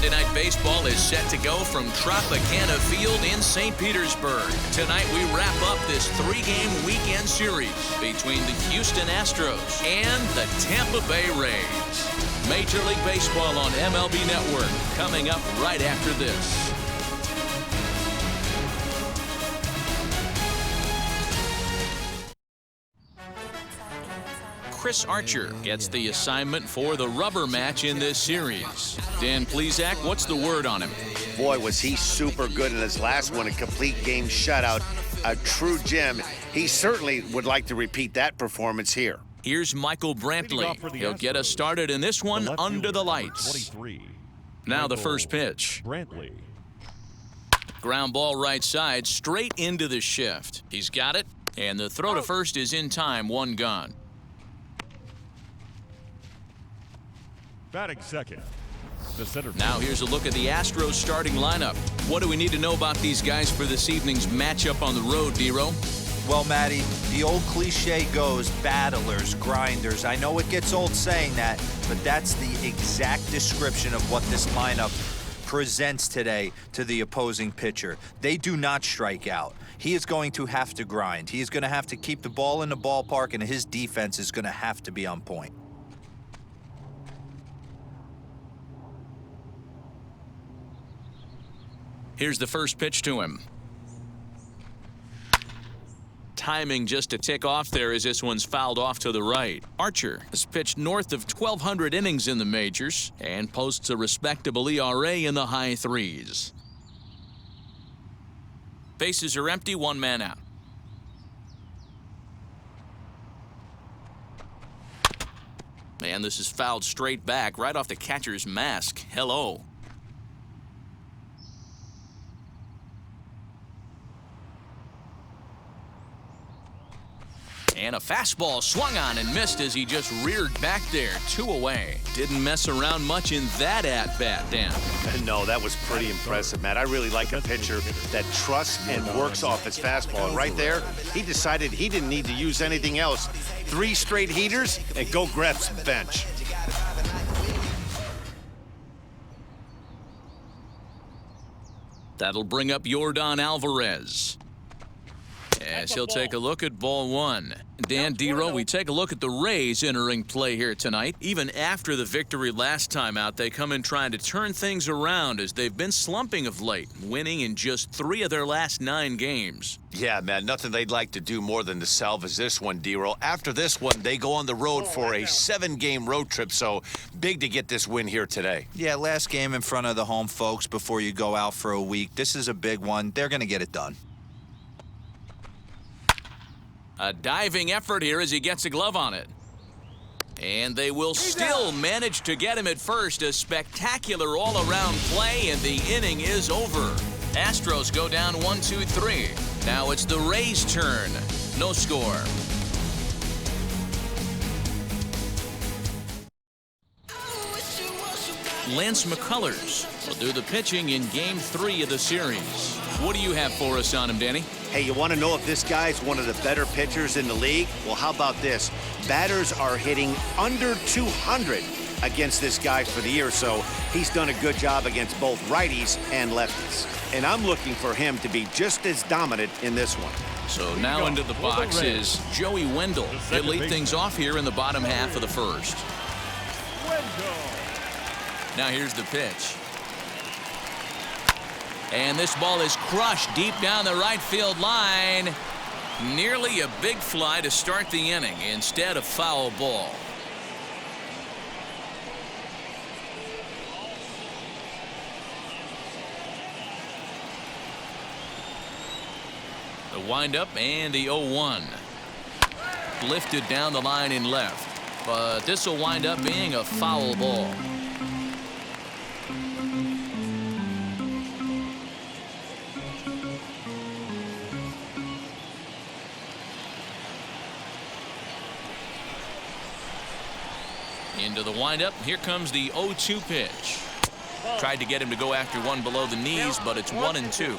Monday Night Baseball is set to go from Tropicana Field in St. Petersburg. Tonight we wrap up this 3-game weekend series between the Houston Astros and the Tampa Bay Rays. Major League Baseball on MLB Network coming up right after this. Chris Archer gets the assignment for the rubber match in this series. Dan Plesac, what's the word on him? Boy, was he super good in his last one, a complete game shutout, a true gem. He certainly would like to repeat that performance here. Here's Michael Brantley. He'll get us started in this one under the lights. Now the first pitch. Brantley. Ground ball right side, straight into the shift. He's got it, and the throw to first is in time, 1 gone. Batting second, the center. Now here's a look at the Astros starting lineup. What do we need to know about these guys for this evening's matchup on the road, D-Row? Well, Matty, the old cliche goes, battlers, grinders. I know it gets old saying that, but that's the exact description of what this lineup presents today to the opposing pitcher. They do not strike out. He is going to have to grind. He is going to have to keep the ball in the ballpark, and his defense is going to have to be on point. Here's the first pitch to him. Timing just a tick off there as this one's fouled off to the right. Archer has pitched north of 1,200 innings in the majors and posts a respectable ERA in the high 3s. Bases are empty, 1 man out. And this is fouled straight back, right off the catcher's mask. Hello. And a fastball swung on and missed as he just reared back there, 2 away. Didn't mess around much in that at-bat, Dan. No, that was pretty impressive, Matt. I really like a pitcher that trusts and works off his fastball. And right there, he decided he didn't need to use anything else. 3 straight heaters and go grab some bench. That'll bring up Yordan Alvarez, as he'll take a look at ball 1. Dan, D-Row, we take a look at the Rays entering play here tonight. Even after the victory last time out, they come in trying to turn things around as they've been slumping of late, winning in just 3 of their last 9 games. Yeah, man, nothing they'd like to do more than to salvage this one, D-Row. After this one, they go on the road for a 7-game road trip, so big to get this win here today. Yeah, last game in front of the home folks before you go out for a week. This is a big one. They're going to get it done. A diving effort here as he gets a glove on it. And they will still manage to get him at first. A spectacular all-around play, and the inning is over. Astros go down 1-2-3. Now it's the Rays' turn. No score. Lance McCullers will do the pitching in Game 3 of the series. What do you have for us on him, Danny? Hey, you want to know if this guy's one of the better pitchers in the league? Well, how about this? Batters are hitting under 200 against this guy for the year, so he's done a good job against both righties and lefties. And I'm looking for him to be just as dominant in this one. So now into the box is Joey Wendell. He'll lead things off here in the bottom half of the first. Now here's the pitch. And this ball is crushed deep down the right field line. Nearly a big fly to start the inning instead of foul ball. The windup and the 0-1. Lifted down the line in left. But this will wind up being a foul ball. Into the windup. Here comes the 0-2 pitch. Tried to get him to go after one below the knees, but it's 1-2.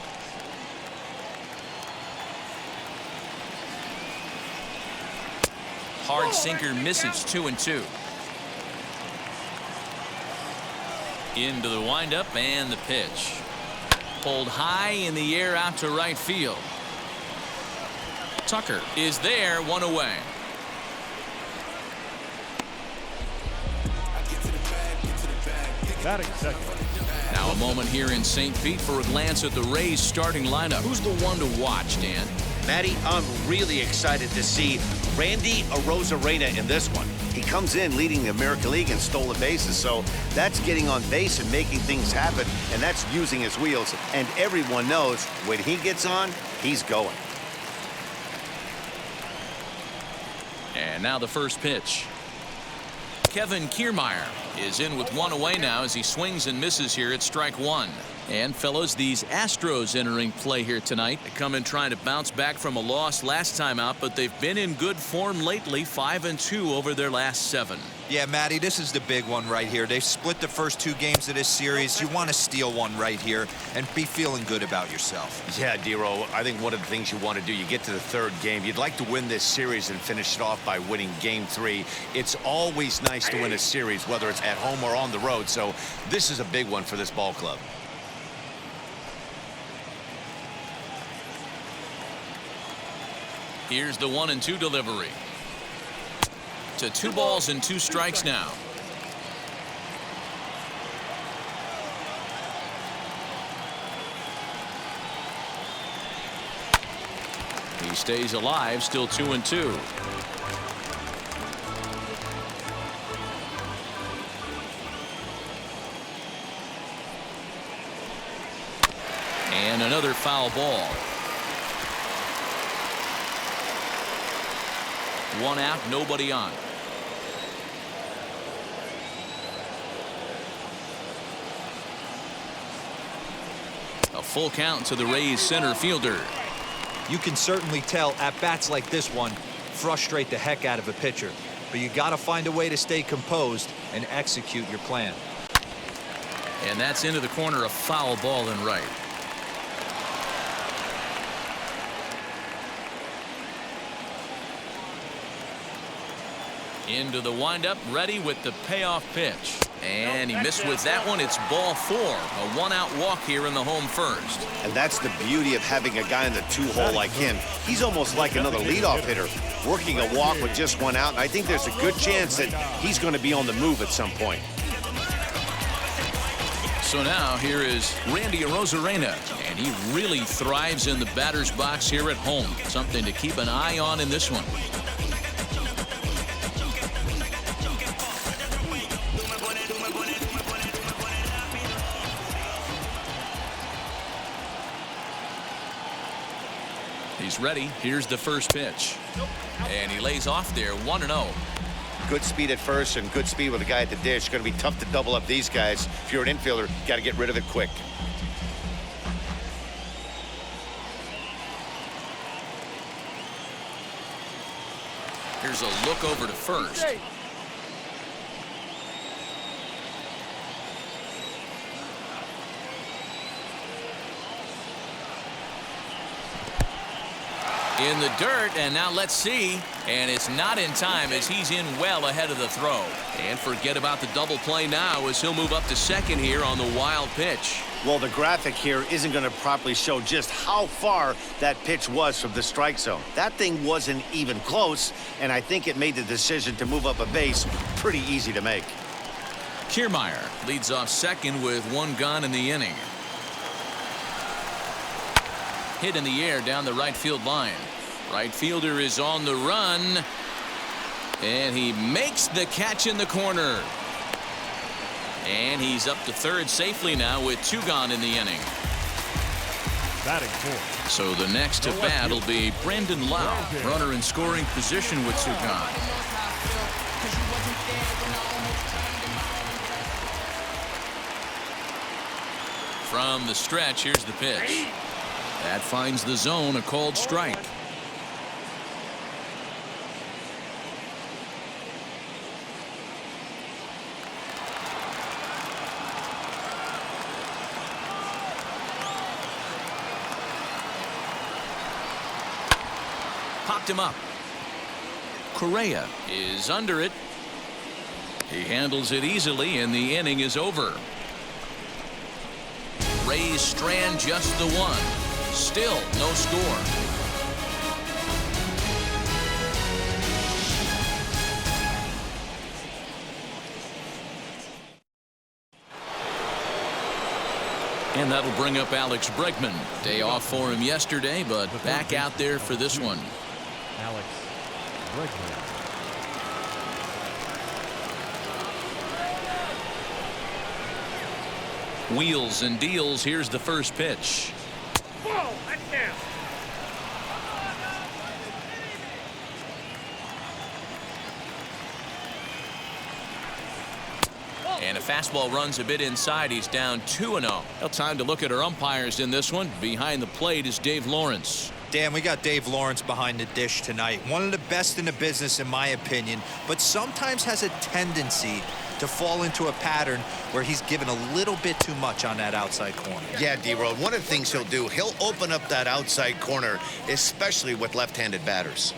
Hard sinker misses, 2-2. Into the windup and the pitch. Pulled high in the air out to right field. Tucker is there, one away. Batting second. Now a moment here in St. Pete for a glance at the Rays starting lineup. Who's the one to watch, Dan? Matty, I'm really excited to see Randy Arozarena in this one. He comes in leading the American League in stolen bases, so that's getting on base and making things happen, and that's using his wheels. And everyone knows when he gets on, he's going. And now the first pitch. Kevin Kiermaier is in with one away now as he swings and misses here at strike one. And fellows, these Astros entering play here tonight. They come in trying to bounce back from a loss last time out, but they've been in good form lately, 5-2 over their last 7. Yeah, Matty, this is the big one right here. They've split the first 2 games of this series. You want to steal one right here and be feeling good about yourself. Yeah, Dero, I think one of the things you want to do, you get to the 3rd game, you'd like to win this series and finish it off by winning game 3. It's always nice to win a series, whether it's at home or on the road, so this is a big one for this ball club. Here's the 1-2 delivery. To 2 balls and 2 strikes now. He stays alive, still 2-2. And another foul ball. 1 out, nobody on. A full count to the Rays center fielder. You can certainly tell at bats like this one frustrate the heck out of a pitcher, but you got to find a way to stay composed and execute your plan. And that's into the corner, a foul ball and right. Into the windup, ready with the payoff pitch. And he missed with that one. It's ball 4. A 1-out walk here in the home first. And that's the beauty of having a guy in the 2-hole like him. He's almost like another leadoff hitter, working a walk with just 1 out. And I think there's a good chance that he's going to be on the move at some point. So now here is Randy Arozarena, and he really thrives in the batter's box here at home. Something to keep an eye on in this one. He's ready. Here's the first pitch. And he lays off there, 1-0. Good speed at first and good speed with a guy at the dish. Going to be tough to double up these guys. If you're an infielder, got to get rid of it quick. Here's a look over to first. In the dirt, and now let's see. And it's not in time as he's in well ahead of the throw. And forget about the double play now as he'll move up to second here on the wild pitch. Well, the graphic here isn't going to properly show just how far that pitch was from the strike zone. That thing wasn't even close, and I think it made the decision to move up a base pretty easy to make. Kiermaier leads off second with 1 gone in the inning. Hit in the air down the right field line. Right fielder is on the run, and he makes the catch in the corner. And he's up to third safely now with 2 gone in the inning. Batting 4. So the next to bat will be Brandon Lau, runner in scoring position with 2 gone. From the stretch, here's the pitch. That finds the zone, a called strike. Popped him up. Correa is under it. He handles it easily, and the inning is over. Rays strand just the one. Still no score. And that'll bring up Alex Bregman. Day off for him yesterday, but back out there for this one. Alex Bregman. Wheels and deals. Here's the first pitch. Whoa, that's down. And a fastball runs a bit inside. He's down 2-0. Well, time to look at our umpires in this one. Behind the plate is Dave Lawrence. Dan, we got Dave Lawrence behind the dish tonight. One of the best in the business, in my opinion, but sometimes has a tendency to fall into a pattern where he's given a little bit too much on that outside corner. Yeah, D-Road, one of the things he'll do, he'll open up that outside corner, especially with left-handed batters.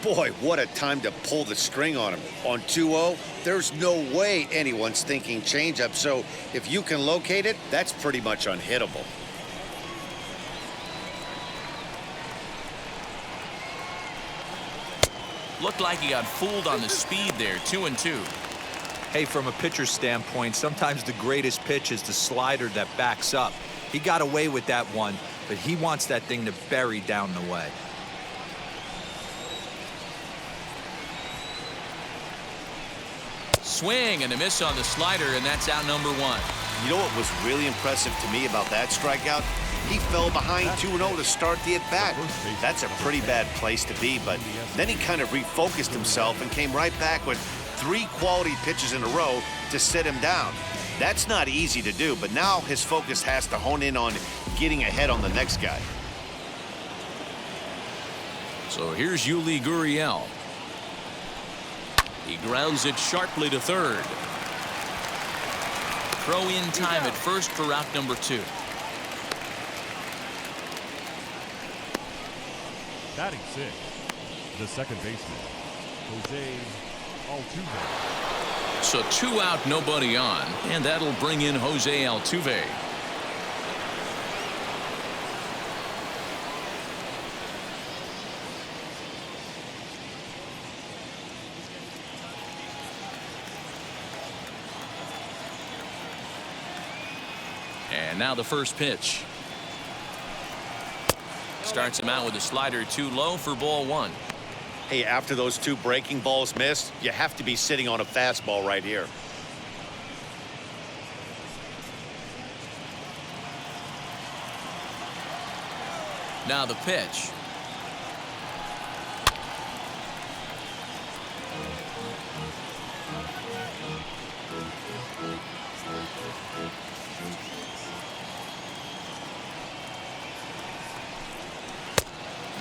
Boy, what a time to pull the string on him. On 2-0, there's no way anyone's thinking changeup, so if you can locate it, that's pretty much unhittable. Looked like he got fooled on the speed there. 2-2. Hey, from a pitcher's standpoint, sometimes the greatest pitch is the slider that backs up. He got away with that one, but he wants that thing to bury down the way. Swing and a miss on the slider, and that's out number one. You know what was really impressive to me about that strikeout? He fell behind 2-0 to start the at-bat. That's a pretty bad place to be, but then he kind of refocused himself and came right back with 3 quality pitches in a row to sit him down. That's not easy to do, but now his focus has to hone in on getting ahead on the next guy. So here's Yuli Gurriel. He grounds it sharply to third. Throw in time at first for out number 2. Batting 6th, the second baseman, Jose Altuve. So 2 out, nobody on, and that'll bring in Jose Altuve. And now the first pitch. Starts him out with a slider too low for ball 1. Hey, after those 2 breaking balls missed, you have to be sitting on a fastball right here. Now the pitch.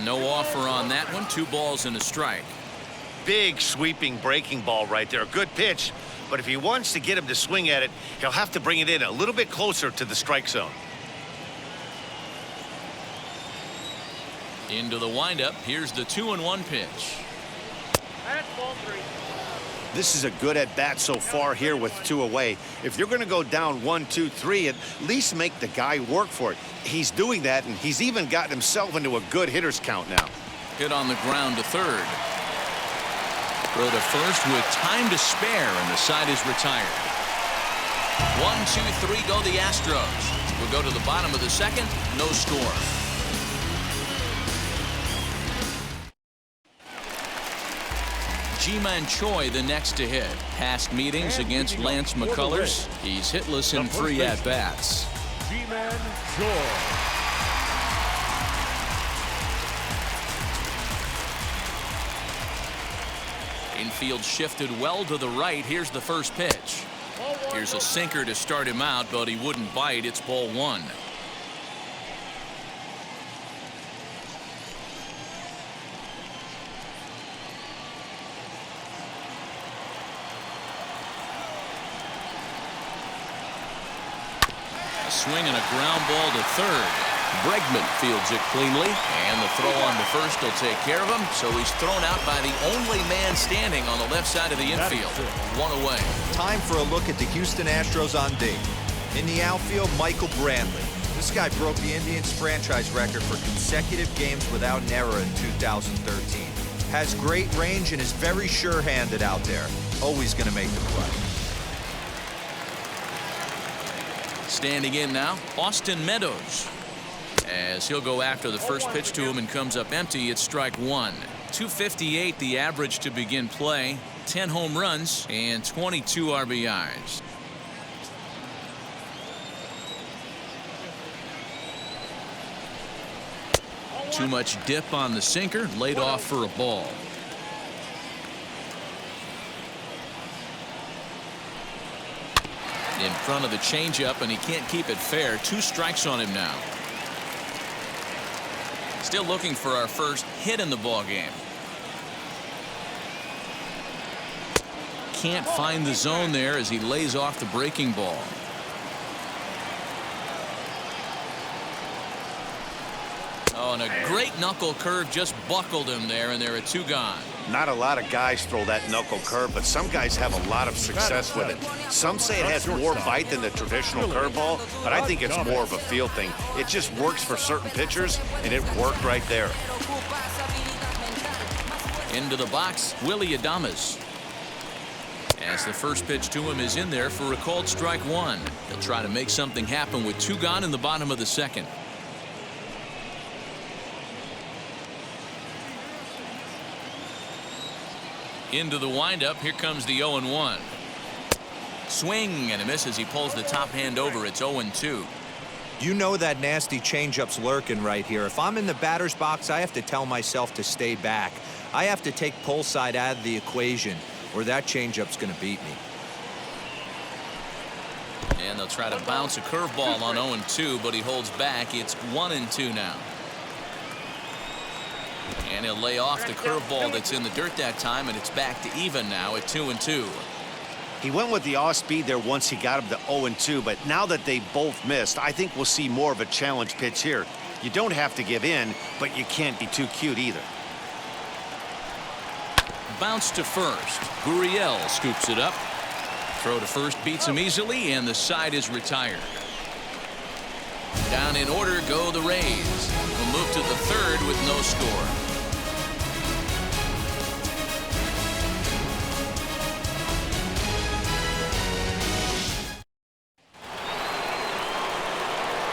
No offer on that one. 2 balls and a strike. Big sweeping breaking ball right there. Good pitch, but if he wants to get him to swing at it, he'll have to bring it in a little bit closer to the strike zone. Into the windup. Here's the 2-1 pitch. That's ball 3. This is a good at-bat so far here with 2 away. If you're going to go down 1, 2, 3, at least make the guy work for it. He's doing that, and he's even gotten himself into a good hitter's count now. Hit on the ground to third. Throw to first with time to spare, and the side is retired. 1, 2, 3 go the Astros. We'll go to the bottom of the second. No score. Ji-Man Choi the next to hit. Past meetings against Lance McCullers. He's hitless in 3 at-bats. Ji-Man Choi. Infield shifted well to the right. Here's the first pitch. Here's a sinker to start him out, but he wouldn't bite. It's ball 1. Swing and a ground ball to third. Bregman fields it cleanly, and the throw on to first will take care of him. So he's thrown out by the only man standing on the left side of the infield. 1 away. Time for a look at the Houston Astros on D. In the outfield, Michael Brantley. This guy broke the Indians franchise record for consecutive games without an error in 2013. Has great range and is very sure-handed out there. Always going to make the play. Standing in now, Austin Meadows. As he'll go after the first pitch to him and comes up empty, it's strike one. 258 the average to begin play, 10 home runs and 22 RBIs. Too much dip on the sinker, laid off for a ball. In front of the changeup, and he can't keep it fair. 2 strikes on him now. Still looking for our first hit in the ball game. Can't find the zone there as he lays off the breaking ball. Oh, and a great knuckle curve just buckled him there, and there are 2 gone. Not a lot of guys throw that knuckle curve, but some guys have a lot of success with it. Some say it has more bite than the traditional curveball, but I think it's more of a feel thing. It just works for certain pitchers, and it worked right there. Into the box, Willie Adames. As the first pitch to him is in there for a called strike one. He'll try to make something happen with 2 gone in the bottom of the second. Into the windup. Here comes the 0-1. Swing and a miss as he pulls the top hand over. It's 0-2. You know that nasty changeup's lurking right here. If I'm in the batter's box, I have to tell myself to stay back. I have to take pull side out of the equation, or that changeup's going to beat me. And they'll try to bounce a curveball on 0-2, but he holds back. It's 1-2 now. And he'll lay off the curveball that's in the dirt that time, and it's back to even now at 2-2. He went with the off speed there once he got him to 0-2, but now that they both missed, I think we'll see more of a challenge pitch here. You don't have to give in, but you can't be too cute either. Bounce to first. Gurriel scoops it up. Throw to first beats him easily, and the side is retired. Down in order go the Rays. We'll move to the third with no score.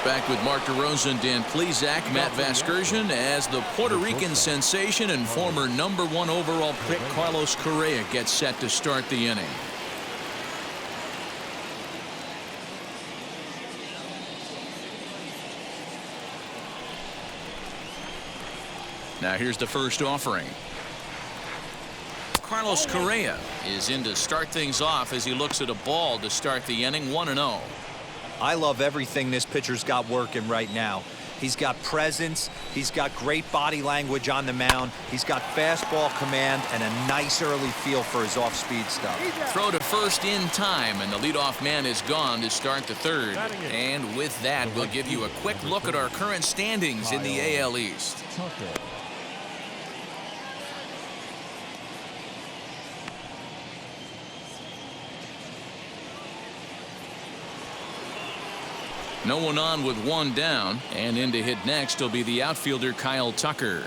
Back with Mark DeRosa and Dan Plesac, Matt Vasgersian, as the Puerto Rican sensation and former #1 overall pick Carlos Correa gets set to start the inning. Now here's the first offering. Carlos Correa is in to start things off as he looks at a ball to start the inning. 1-0. I love everything this pitcher's got working right now. He's got presence. He's got great body language on the mound. He's got fastball command and a nice early feel for his off-speed stuff. Throw to first in time, and the leadoff man is gone to start the third. And with that, we'll give you a quick look at our current standings in the AL East. No one on with 1 down, and in to hit next will be the outfielder Kyle Tucker.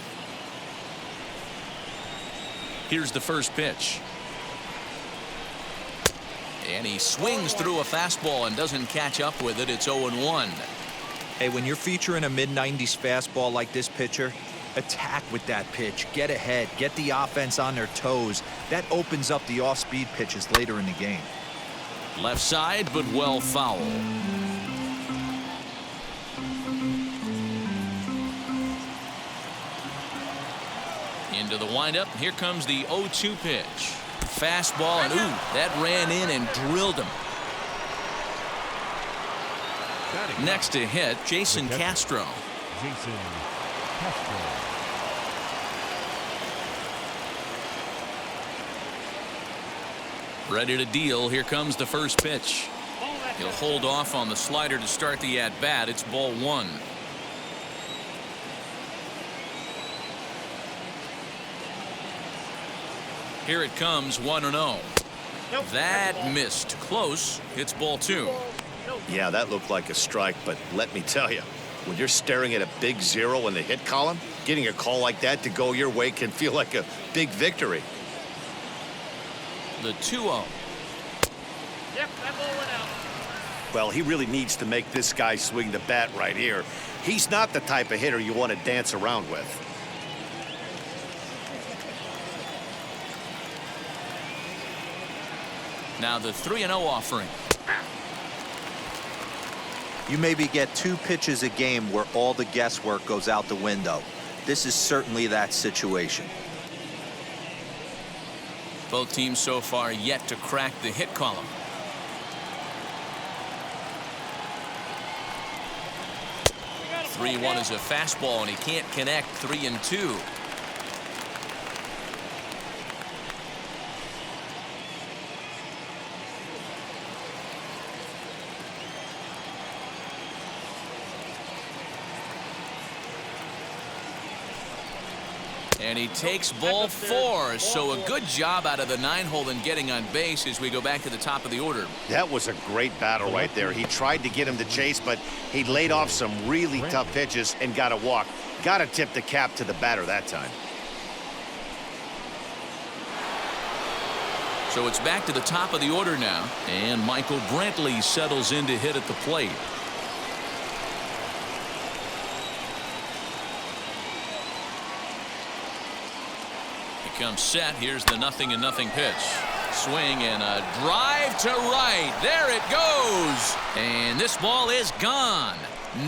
Here's the first pitch. And he swings through a fastball and doesn't catch up with it. It's 0-1. Hey, when you're featuring a mid-90s fastball like this pitcher, attack with that pitch. Get ahead. Get the offense on their toes. That opens up the off-speed pitches later in the game. Left side, but well foul. Into the windup. Here comes the 0-2 pitch. Fastball, and ooh, that ran in and drilled him. Next to hit, Jason Castro. Jason Castro. Ready to deal. Here comes the first pitch. He'll hold off on the slider to start the at-bat. It's ball 1. Here it comes, 1-0. That missed. Close. It's ball 2. Yeah, that looked like a strike, but let me tell you, when you're staring at a big 0 in the hit column, getting a call like that to go your way can feel like a big victory. The 2-0. Yep, that ball went out. Well, he really needs to make this guy swing the bat right here. He's not the type of hitter you want to dance around with. Now the 3-0 offering. You maybe get 2 pitches a game where all the guesswork goes out the window. This is certainly that situation. Both teams so far yet to crack the hit column. We got 3-1 is a fastball, and he can't connect. 3-2. And he takes ball 4, so a good job out of the 9-hole in getting on base as we go back to the top of the order. That was a great battle right there. He tried to get him to chase, but he laid off some really tough pitches and got a walk. Got to tip the cap to the batter that time. So it's back to the top of the order now, and Michael Brantley settles in to hit at the plate. Comes set. Here's the 0-0 pitch. Swing and a drive to right. There it goes. And this ball is gone.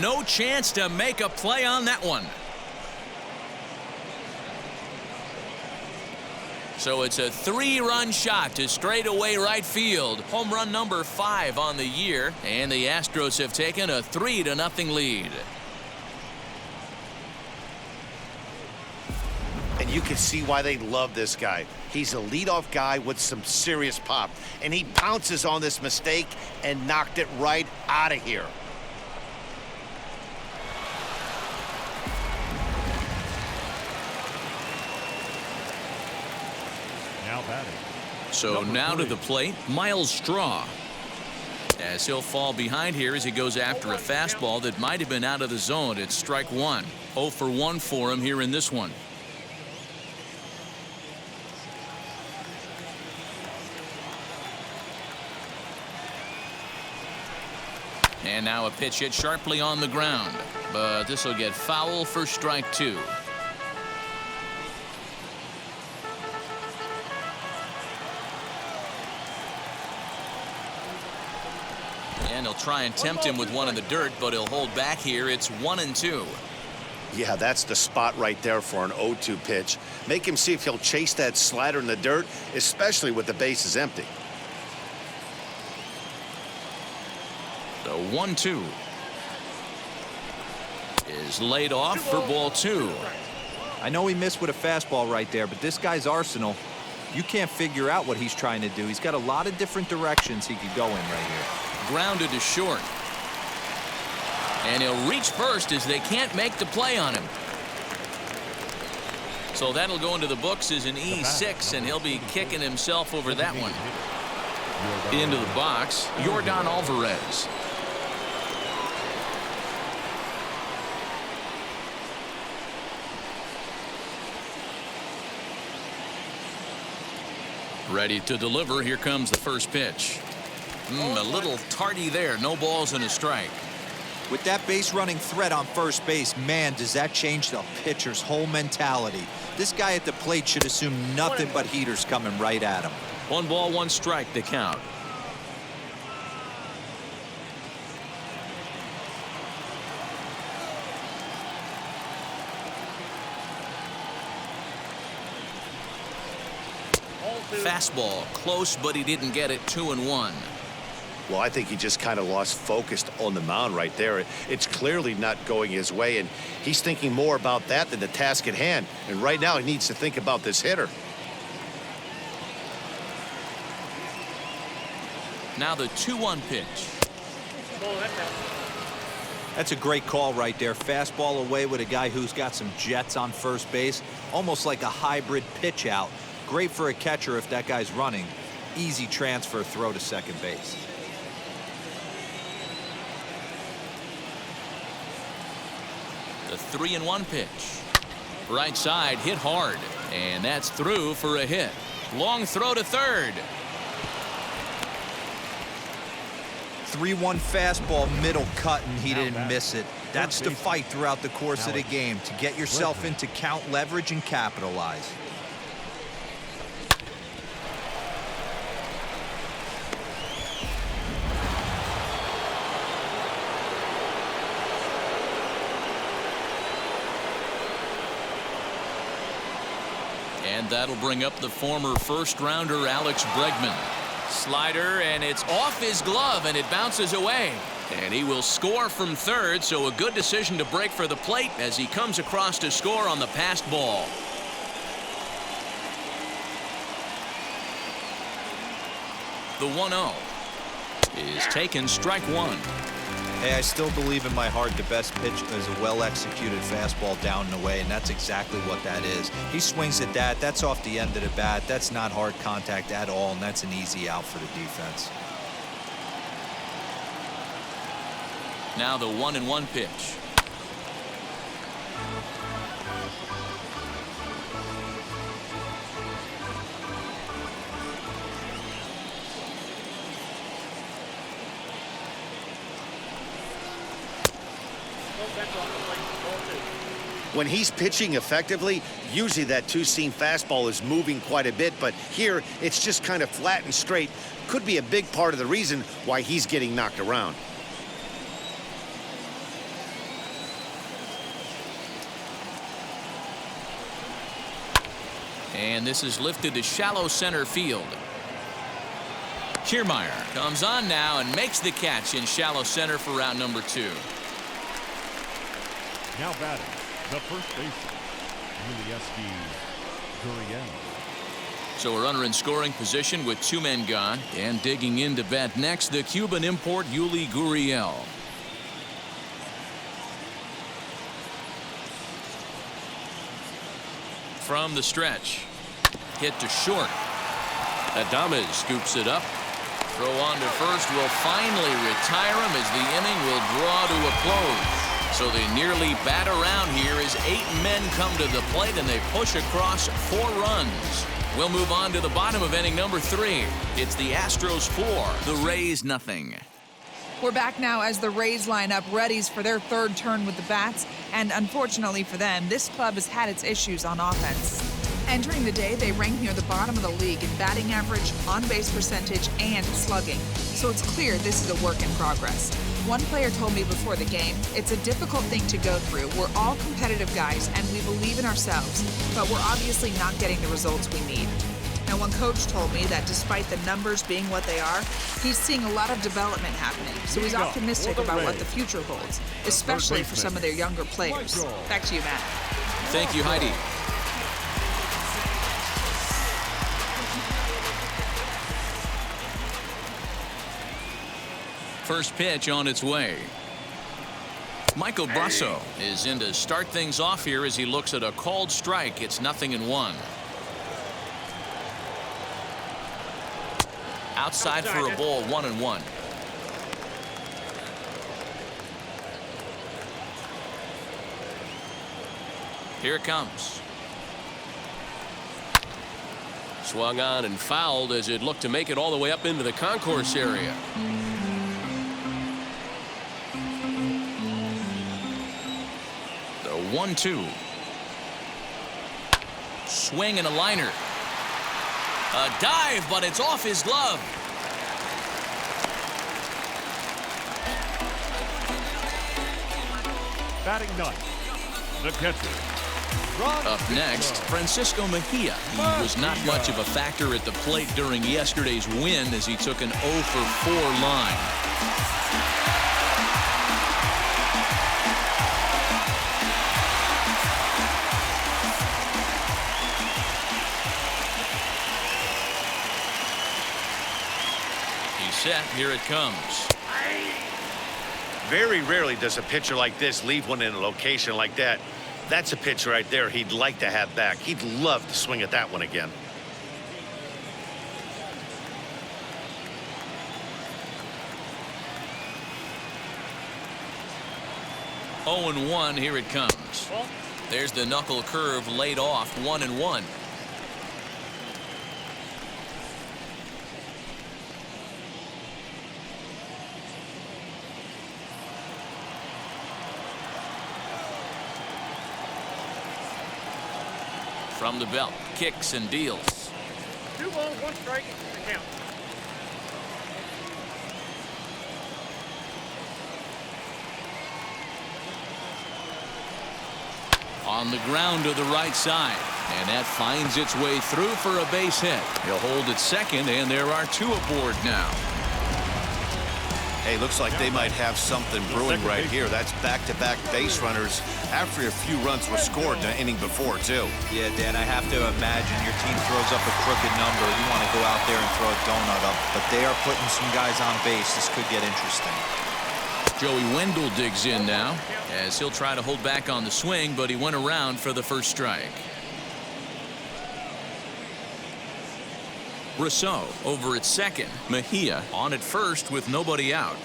No chance to make a play on that one. So it's a 3-run shot to straightaway right field. Home run number 5 on the year. And the Astros have taken a 3-0 lead. And you can see why they love this guy. He's a leadoff guy with some serious pop. And he pounces on this mistake and knocked it right out of here. Now batting. So now to the plate, Miles Straw. As he'll fall behind here as he goes after a fastball that might have been out of the zone. It's strike 1. 0 for 1 for him here in this one. And now a pitch hit sharply on the ground, but this will get foul for strike 2. And he'll try and tempt him with one in the dirt, but he'll hold back here. It's 1-2. Yeah, that's the spot right there for an 0-2 pitch. Make him see if he'll chase that slider in the dirt, especially with the bases empty. The 1-2 is laid off for ball 2. I know he missed with a fastball right there, but this guy's arsenal, you can't figure out what he's trying to do. He's got a lot of different directions he could go in right here. Grounded to short. And he'll reach first as they can't make the play on him. So that'll go into the books as an E6, and he'll be kicking himself over that one. Into the box, Yordan Alvarez. Ready to deliver. Here comes the first pitch. A little tardy there. No balls and a strike. With that base running threat on first base, man, does that change the pitcher's whole mentality. This guy at the plate should assume nothing but heaters coming right at him. 1 ball, 1 strike, the count. Fastball close, but he didn't get it. 2-1. Well, I think he just kind of lost focus on the mound right there. It's clearly not going his way, and he's thinking more about that than the task at hand. And right now, he needs to think about this hitter. Now the 2-1 pitch. That's a great call right there. Fastball away with a guy who's got some jets on first base, almost like a hybrid pitch out. Great for a catcher if that guy's running. Easy transfer throw to second base. The 3-1 pitch. Right side hit hard, and that's through for a hit. Long throw to third. 3-1 fastball, middle cut, and he didn't miss it. That's the fight throughout the course of the game, to get yourself into count leverage and capitalize. And that'll bring up the former first-rounder Alex Bregman. Slider, and it's off his glove, and it bounces away. And he will score from third, so a good decision to break for the plate as he comes across to score on the passed ball. The 1-0 is taken, strike one. Hey, I still believe in my heart the best pitch is a well-executed fastball down and away, and that's exactly what that is. He swings at that. That's off the end of the bat. That's not hard contact at all, and that's an easy out for the defense. Now the 1-1 pitch. When he's pitching effectively, usually that two-seam fastball is moving quite a bit, but here it's just kind of flat and straight. Could be a big part of the reason why he's getting knocked around. And this is lifted to shallow center field. Kiermaier comes on now and makes the catch in shallow center for round number 2. Now batting, the first baseman, Yuli Gurriel. So we're runner in scoring position with 2 men gone, and digging in to bat next, the Cuban import Yuli Gurriel. From the stretch, hit to short. Adames scoops it up. Throw on to first will finally retire him as the inning will draw to a close. So they nearly bat around here as 8 men come to the plate and they push across 4 runs. We'll move on to the bottom of inning number 3. It's the Astros 4, the Rays nothing. We're back now as the Rays line up readies for their third turn with the bats, and unfortunately for them, this club has had its issues on offense. Entering the day, they rank near the bottom of the league in batting average, on-base percentage, and slugging. So it's clear this is a work in progress. One player told me before the game, it's a difficult thing to go through. We're all competitive guys, and we believe in ourselves, but we're obviously not getting the results we need. Now, one coach told me that despite the numbers being what they are, he's seeing a lot of development happening, so he's optimistic about what the future holds, especially for some of their younger players. Back to you, Matt. Thank you, Heidi. First pitch on its way. Michael Brasso is in to start things off here as he looks at a called strike. It's 0-1. Outside for a ball, 1-1. Here it comes. Swung on and fouled as it looked to make it all the way up into the concourse area. The 1-2. Swing and a liner. A dive, but it's off his glove. Batting ninth, the catcher. Up next, Francisco Mejia. He was not much of a factor at the plate during yesterday's win as he took an 0-for-4 line. He's set. Here it comes. Very rarely does a pitcher like this leave one in a location like that. That's a pitch right there he'd like to have back. He'd love to swing at that one again. 0-1, here it comes. There's the knuckle curve laid off, 1-1. From the belt, kicks and deals. 2 balls, 1 strike, the count. On the ground to the right side, and that finds its way through for a base hit. He'll hold at second, and there are 2 aboard now. Hey, looks like they might have something brewing right here. That's back-to-back base runners after a few runs were scored in the inning before, too. Yeah, Dan, I have to imagine your team throws up a crooked number. You want to go out there and throw a donut up, but they are putting some guys on base. This could get interesting. Joey Wendell digs in now, as he'll try to hold back on the swing, but he went around for the first strike. Rousseau over at second. Mejia on at first with nobody out.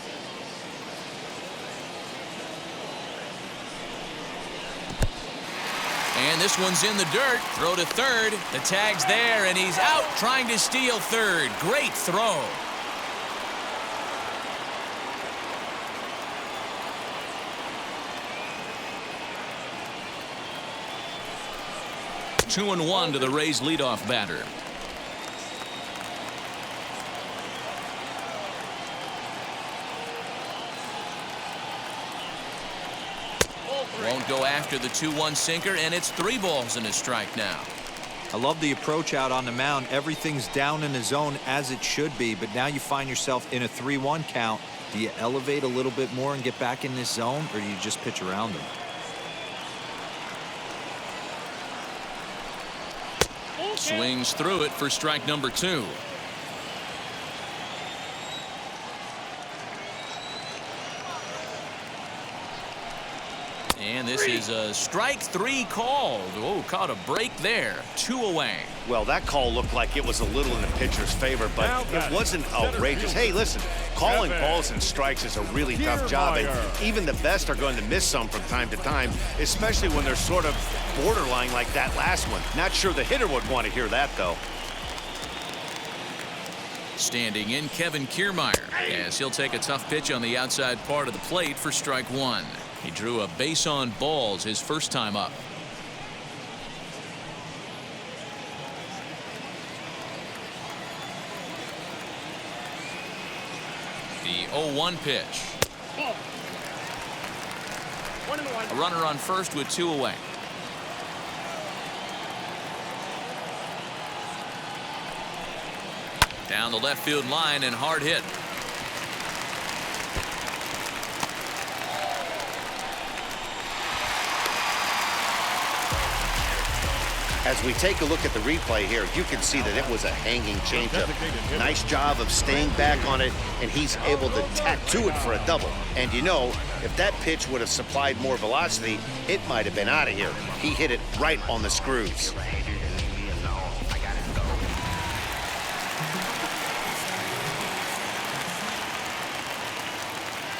And this one's in the dirt. Throw to third. The tag's there, and he's out trying to steal third. Great throw. Two and one to the Rays leadoff batter. Won't go after the 2-1 sinker, and it's 3 balls and a strike now. I love the approach out on the mound. Everything's down in the zone as it should be, but now you find yourself in a 3-1 count. Do you elevate a little bit more and get back in this zone, or do you just pitch around him? Swings through it for strike number 2. And this is a strike 3 called. Oh, caught a break there. 2 away. Well, that call looked like it was a little in the pitcher's favor, but it wasn't outrageous. Hey, listen, calling balls and strikes is a really tough job, and even the best are going to miss some from time to time, especially when they're sort of borderline like that last one. Not sure the hitter would want to hear that, though. Standing in, Kevin Kiermaier, as he'll take a tough pitch on the outside part of the plate for strike 1. He drew a base on balls his first time up. The 0-1 pitch. A runner on first with 2 away. Down the left field line and hard hit. As we take a look at the replay here, you can see that it was a hanging changeup. Nice job of staying back on it, and he's able to tattoo it for a double. And you know, if that pitch would have supplied more velocity, it might have been out of here. He hit it right on the screws.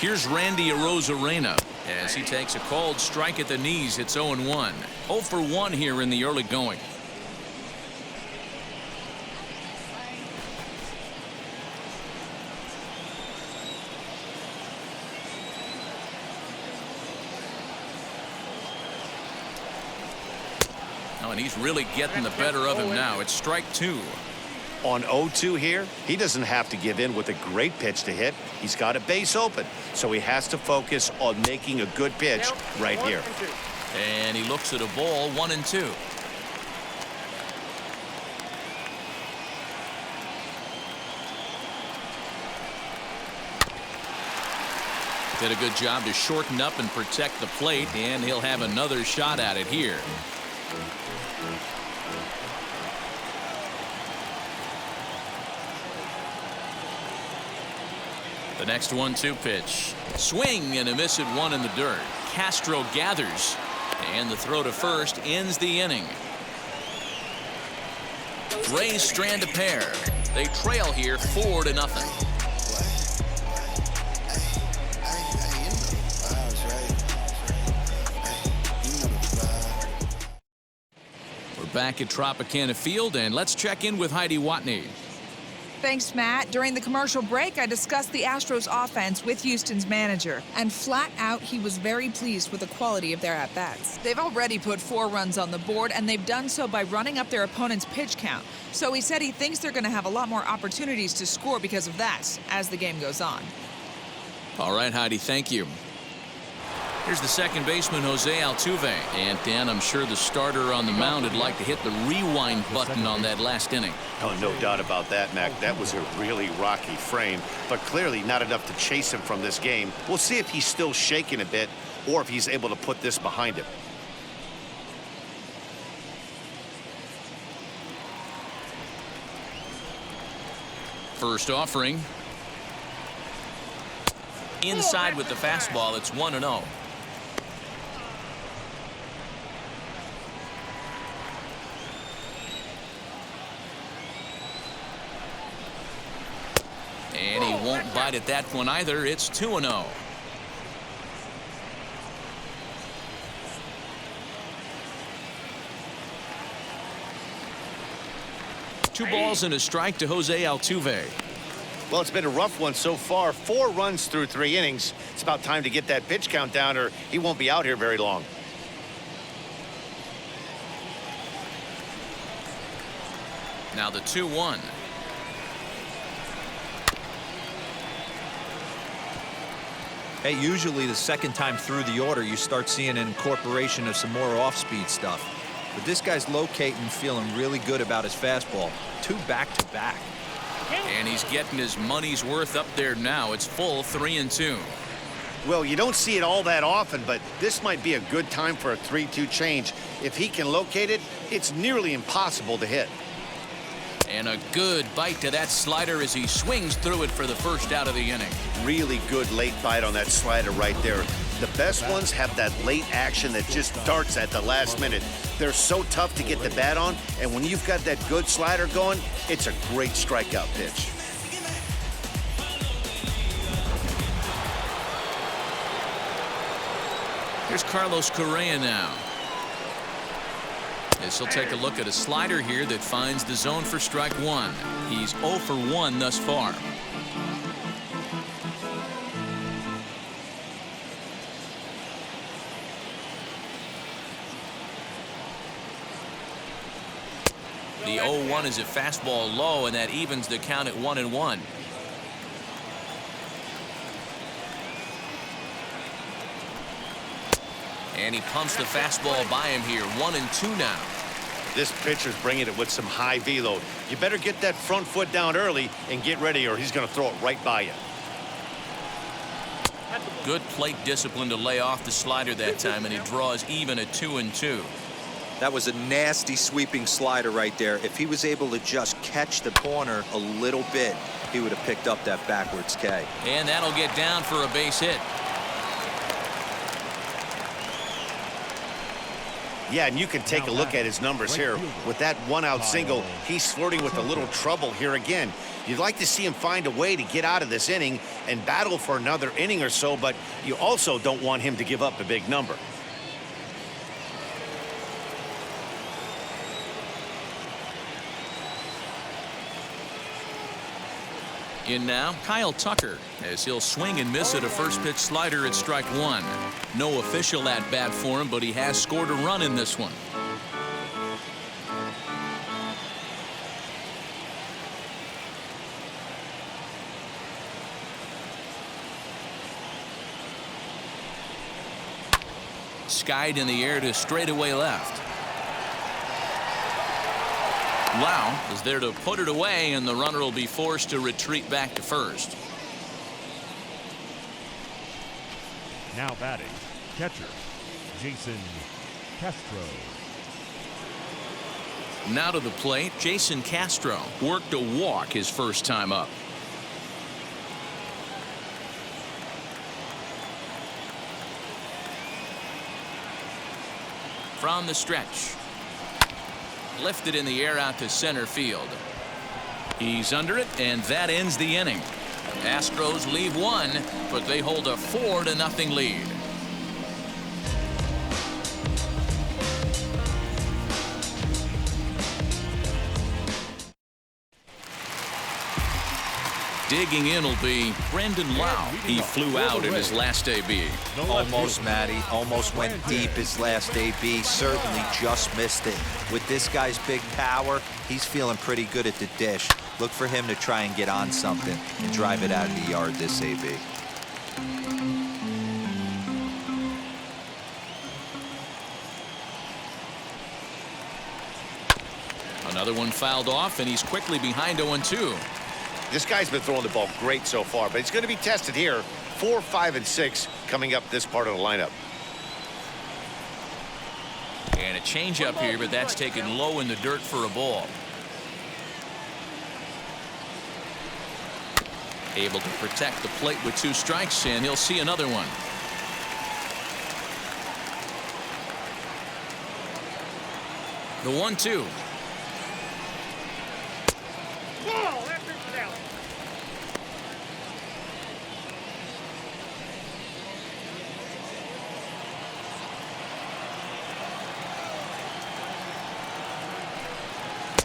Here's Randy Arozarena as he takes a called strike at the knees. It's 0-1. 0 for 1 here in the early going. Oh, and he's really getting the better of him now. It's strike 2. On 0-2 here, he doesn't have to give in with a great pitch to hit. He's got a base open, so he has to focus on making a good pitch right here. And he looks at a ball, 1-2. Did a good job to shorten up and protect the plate, and he'll have another shot at it here. The next 1-2 pitch. Swing and a miss at 1 in the dirt. Castro gathers, and the throw to first ends the inning. Rays strand a pair. They trail here 4-0. back at Tropicana Field, and let's check in with Heidi Watney. Thanks, Matt. During the commercial break, I discussed the Astros offense with Houston's manager, and flat out, he was very pleased with the quality of their at-bats. They've already put 4 runs on the board, and they've done so by running up their opponent's pitch count. So he said he thinks they're going to have a lot more opportunities to score because of that as the game goes on. All right, Heidi, thank you. Here's the second baseman, Jose Altuve. And, Dan, I'm sure the starter on the mound would like to hit the rewind button on that last inning. Oh, no doubt about that, Mac. That was a really rocky frame, but clearly not enough to chase him from this game. We'll see if he's still shaking a bit or if he's able to put this behind him. First offering. Inside with the fastball, it's 1-0. And he won't bite at that one either. It's 2-0. Two balls and a strike to Jose Altuve. Well, it's been a rough one so far. 4 runs through 3 innings. It's about time to get that pitch count down or he won't be out here very long. Now the 2-1. Hey, usually the second time through the order, you start seeing an incorporation of some more off-speed stuff. But this guy's locating, feeling really good about his fastball. 2 back-to-back. And he's getting his money's worth up there now. It's full 3-2. Well, you don't see it all that often, but this might be a good time for a 3-2 change. If he can locate it, it's nearly impossible to hit. And a good bite to that slider as he swings through it for the first out of the inning. Really good late bite on that slider right there. The best ones have that late action that just darts at the last minute. They're so tough to get the bat on, and when you've got that good slider going, it's a great strikeout pitch. Here's Carlos Correa now. As he'll take a look at a slider here that finds the zone for strike 1. He's 0 for 1 thus far. The 0-1 is a fastball low, and that evens the count at 1-1. And he pumps the fastball by him here. 1-2 now. This pitcher's bringing it with some high velo. You better get that front foot down early and get ready, or he's going to throw it right by you. Good plate discipline to lay off the slider that time, and he draws even at 2-2. That was a nasty sweeping slider right there. If he was able to just catch the corner a little bit, he would have picked up that backwards K. And that'll get down for a base hit. Yeah, and you can take a look at his numbers here. With that 1-out single, he's flirting with a little trouble here again. You'd like to see him find a way to get out of this inning and battle for another inning or so, but you also don't want him to give up a big number. In now, Kyle Tucker, as he'll swing and miss at a first pitch slider at strike 1. No official at bat for him, but he has scored a run in this one. Skied in the air to straightaway left. Lau is there to put it away, and the runner will be forced to retreat back to first. Now batting, catcher, Jason Castro. Now to the plate, Jason Castro worked a walk his first time up. From the stretch. Lifted in the air out to center field. He's under it, and that ends the inning. Astros leave 1, but they hold a 4-0 lead. Digging in will be Brendan Lau. He flew out in his last AB. Almost, Matty. Almost went deep his last AB. Certainly just missed it. With this guy's big power, he's feeling pretty good at the dish. Look for him to try and get on something and drive it out of the yard this AB. Another one fouled off, and he's quickly behind 0-2. This guy's been throwing the ball great so far, but he's going to be tested here. 4, 5, and 6 coming up this part of the lineup. And a changeup here, but that's taken low in the dirt for a ball. Able to protect the plate with 2 strikes, and he'll see another one. The 1-2. Whoa, that pitch is out.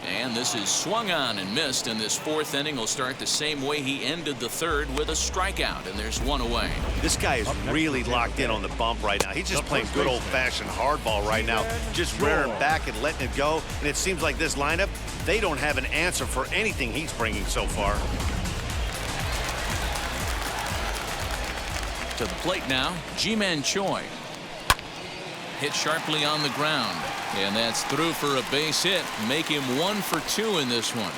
And this is swung on and missed, and this 4th inning will start the same way he ended the 3rd with a strikeout, and there's 1 away. This guy is really locked in on the bump right now. He's just playing good old-fashioned hardball right now, just rearing back and letting it go. And it seems like this lineup, they don't have an answer for anything he's bringing so far. To the plate now, Ji-Man Choi. Hit sharply on the ground, and that's through for a base hit. Make him 1 for 2 in this one.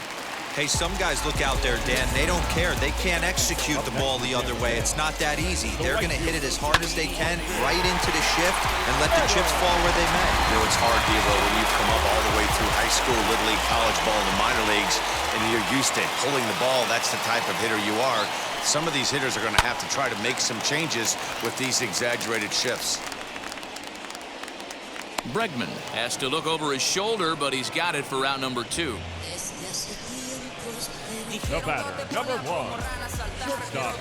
Hey, some guys look out there, Dan. They don't care. They can't execute the ball the other way. It's not that easy. They're going to hit it as hard as they can right into the shift and let the chips fall where they may. You know, it's hard, Devo, when you've come up all the way through high school, Little League, college ball, and the minor leagues, and you're used to pulling the ball. That's the type of hitter you are. Some of these hitters are going to have to try to make some changes with these exaggerated shifts. Bregman has to look over his shoulder, but he's got it for out number 2. The batter, number 1, shortstop,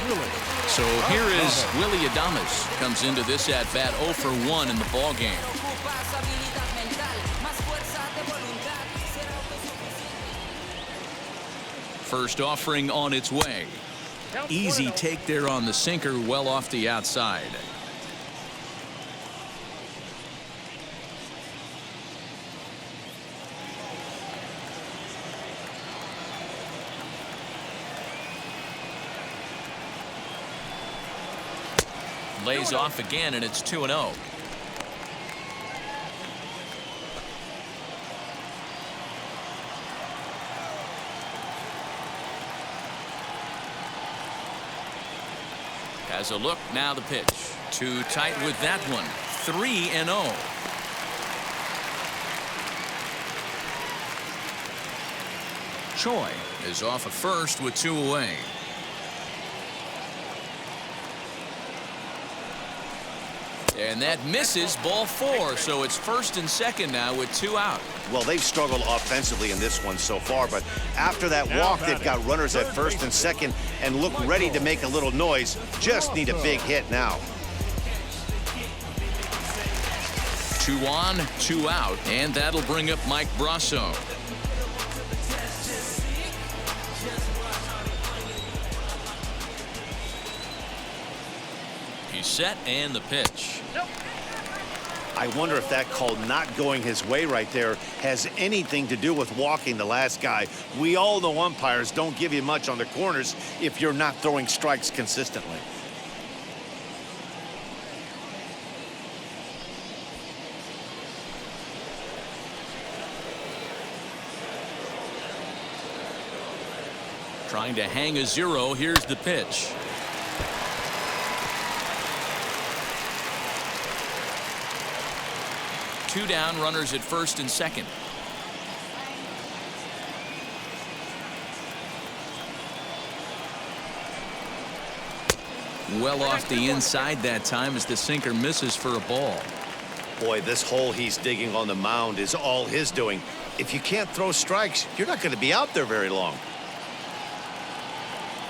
Willie. So here is Willie Adames. Comes into this at-bat 0 for 1 in the ball game. First offering on its way. Easy take there on the sinker, well off the outside. Lays off again, and it's 2-0. Has a look, now the pitch. Too tight with that one. 3-0. Choi is off at first with 2 away. And that misses, ball 4, so it's 1st and 2nd now with 2 out. Well, they've struggled offensively in this one so far, but after that walk, they've got runners at 1st and 2nd and look ready to make a little noise. Just need a big hit now. 2 on, 2 out, and that'll bring up Mike Brasso. He's set, and the pitch. I wonder if that call not going his way right there has anything to do with walking the last guy. We all know umpires don't give you much on the corners if you're not throwing strikes consistently. Trying to hang a 0. Here's the pitch. Two down, runners at 1st and 2nd. Well off the inside that time as the sinker misses for a ball. Boy, this hole he's digging on the mound is all his doing. If you can't throw strikes, you're not going to be out there very long.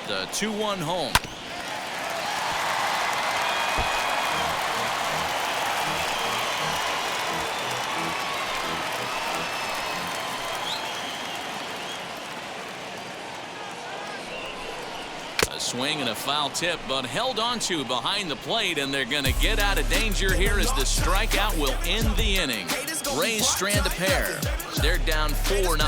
The 2-1 home. swing and a foul tip, but held onto behind the plate, and they're going to get out of danger here as the strikeout will end the inning. Rays strand a pair. They're down 4-0.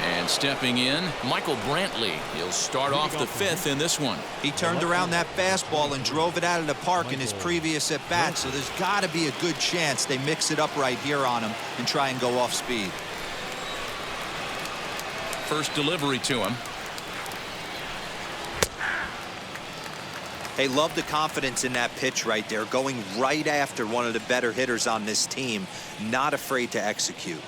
And stepping in, Michael Brantley. He'll start off the fifth in this one. He turned around that fastball and drove it out of the park in his previous at-bat, so there's got to be a good chance they mix it up right here on him and try and go off speed. First delivery to him. Hey, love the confidence in that pitch right there, going right after one of the better hitters on this team, not afraid to execute.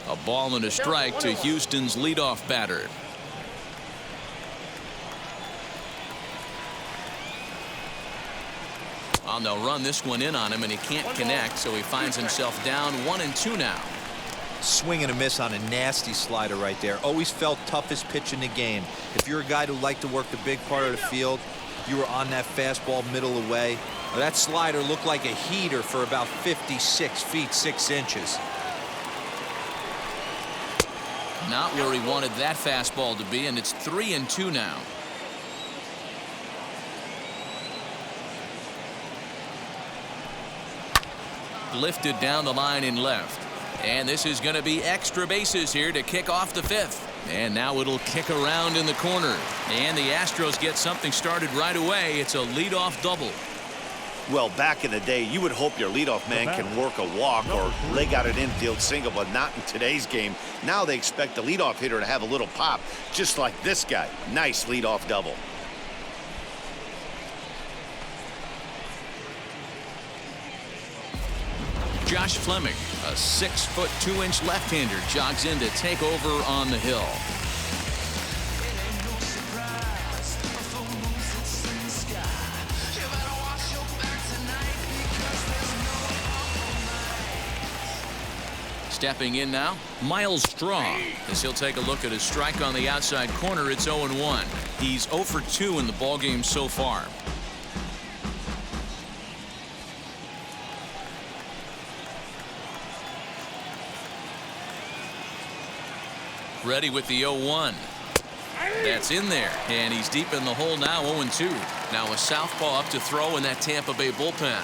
A ball and a strike to Houston's leadoff batter. Well, they'll run this one in on him, and he can't connect, so he finds himself down 1-2 now. Swing and a miss on a nasty slider right there. Always felt toughest pitch in the game. If you're a guy who liked to work the big part of the field, you were on that fastball middle away. Well, that slider looked like a heater for about 56 feet 6 inches. Not where he wanted that fastball to be, and it's 3-2 now. Lifted down the line in left. And this is going to be extra bases here to kick off the fifth. And now it'll kick around in the corner. And the Astros get something started right away. It's a leadoff double. Well, back in the day, you would hope your leadoff man can work a walk or leg out an infield single, but not in today's game. Now they expect the leadoff hitter to have a little pop, just like this guy. Nice leadoff double. Josh Fleming, a 6-foot 2-inch left-hander, jogs in to take over on the hill. Stepping in now, Miles Straw, as he'll take a look at his strike on the outside corner. It's 0-1. He's 0 for 2 in the ballgame so far. Ready with the 0-1. That's in there, and he's deep in the hole now. 0-2. Now a southpaw up to throw in that Tampa Bay bullpen.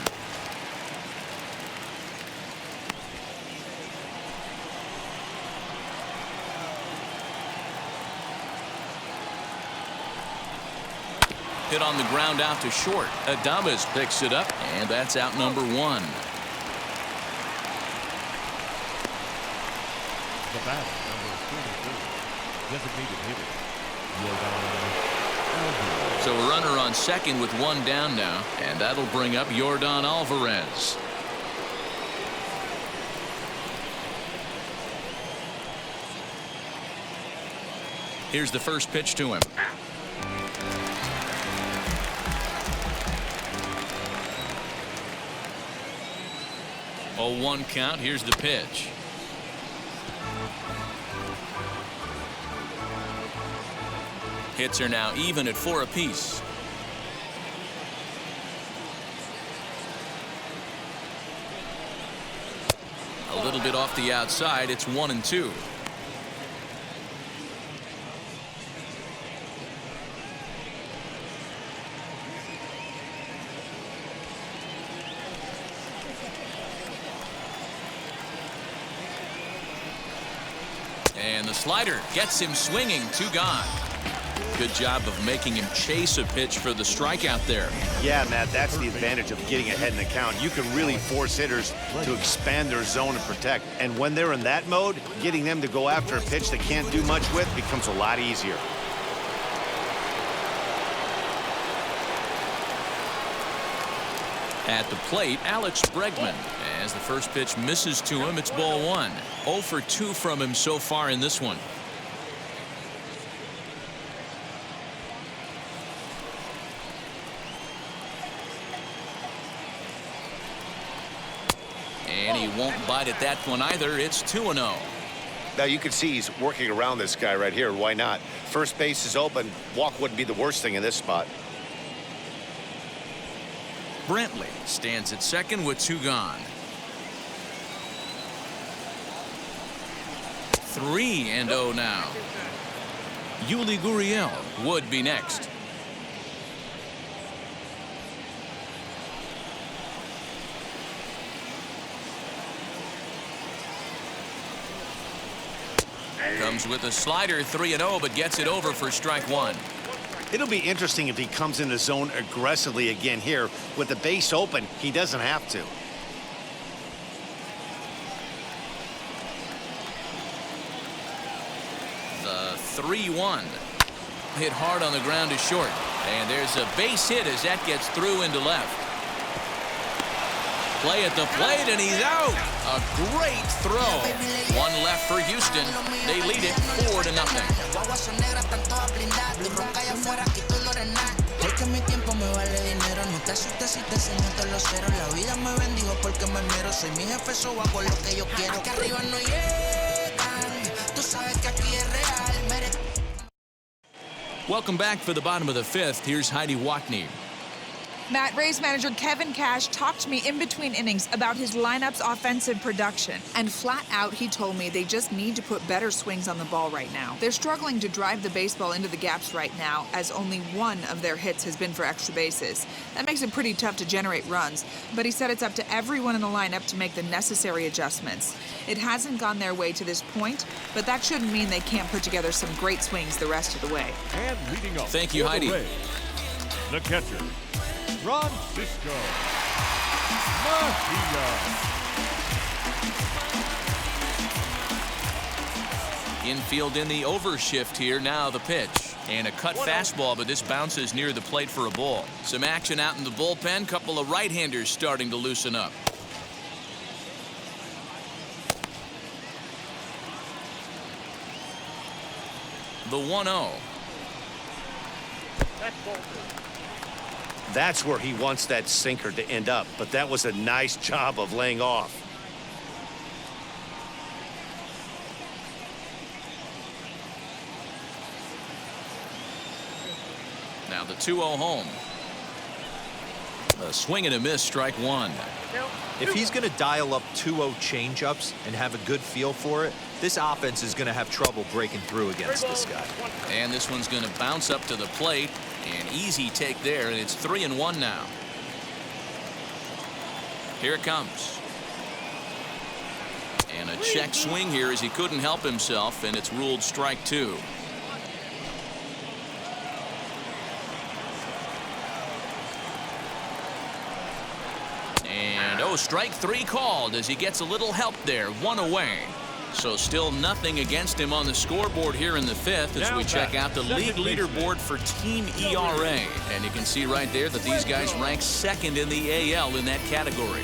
Hit on the ground out to short. Adames picks it up, and that's out number 1. The batter, number 22, designated hitter, Yordan. So a runner on second with 1 down now, and that'll bring up Yordan Alvarez. Here's the first pitch to him. Oh, 1 count. Here's the pitch. Hits are now even at 4 apiece. A little bit off the outside. It's 1-2. And the slider gets him swinging. 2 gone. Good job of making him chase a pitch for the strikeout there. Yeah, Matt, that's the advantage of getting ahead in the count. You can really force hitters to expand their zone and protect. And when they're in that mode, getting them to go after a pitch they can't do much with becomes a lot easier. At the plate, Alex Bregman. As the first pitch misses to him, it's ball 1. 0 for 2 from him so far in this one. And he won't bite at that one either. It's 2-0. Now you can see he's working around this guy right here. Why not? First base is open. Walk wouldn't be the worst thing in this spot. Brantley stands at second with 2 gone. 3-0 now. Yuli Gurriel would be next. Comes with a slider, 3-0, but gets it over for strike 1. It'll be interesting if he comes in the zone aggressively again here. With the base open, he doesn't have to. The 3-1. Hit hard on the ground to short. And there's a base hit as that gets through into left. Play at the plate, and he's out. A great throw. 1 left for Houston. They lead it 4-0. Welcome back for the bottom of the 5th. Here's Heidi Watney. Matt, Rays manager Kevin Cash talked to me in between innings about his lineup's offensive production. And flat out, he told me they just need to put better swings on the ball right now. They're struggling to drive the baseball into the gaps right now, as only 1 of their hits has been for extra bases. That makes it pretty tough to generate runs, but he said it's up to everyone in the lineup to make the necessary adjustments. It hasn't gone their way to this point, but that shouldn't mean they can't put together some great swings the rest of the way. And leading off. Thank you, Heidi. The catcher, Francisco Mejia. Infield in the overshift here. Now the pitch. And a cut fastball, but this bounces near the plate for a ball. Some action out in the bullpen. Couple of right-handers starting to loosen up. The 1-0. That's where he wants that sinker to end up, but that was a nice job of laying off. Now the 2-0 home. A swing and a miss, strike 1. If he's going to dial up 2-0 changeups and have a good feel for it, this offense is going to have trouble breaking through against this guy. And this one's going to bounce up to the plate. An easy take there, and it's 3-1 now. Here it comes. And a check swing here as he couldn't help himself, and it's ruled strike 2. And strike 3 called as he gets a little help there. 1 away. So still nothing against him on the scoreboard here in the 5th as we check out the league leaderboard for team ERA. And you can see right there that these guys rank 2nd in the AL in that category.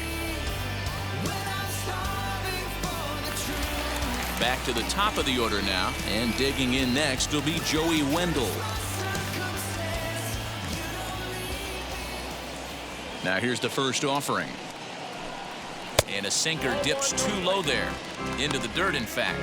Back to the top of the order now, and digging in next will be Joey Wendell. Now here's the first offering. And a sinker dips too low there. Into the dirt, in fact.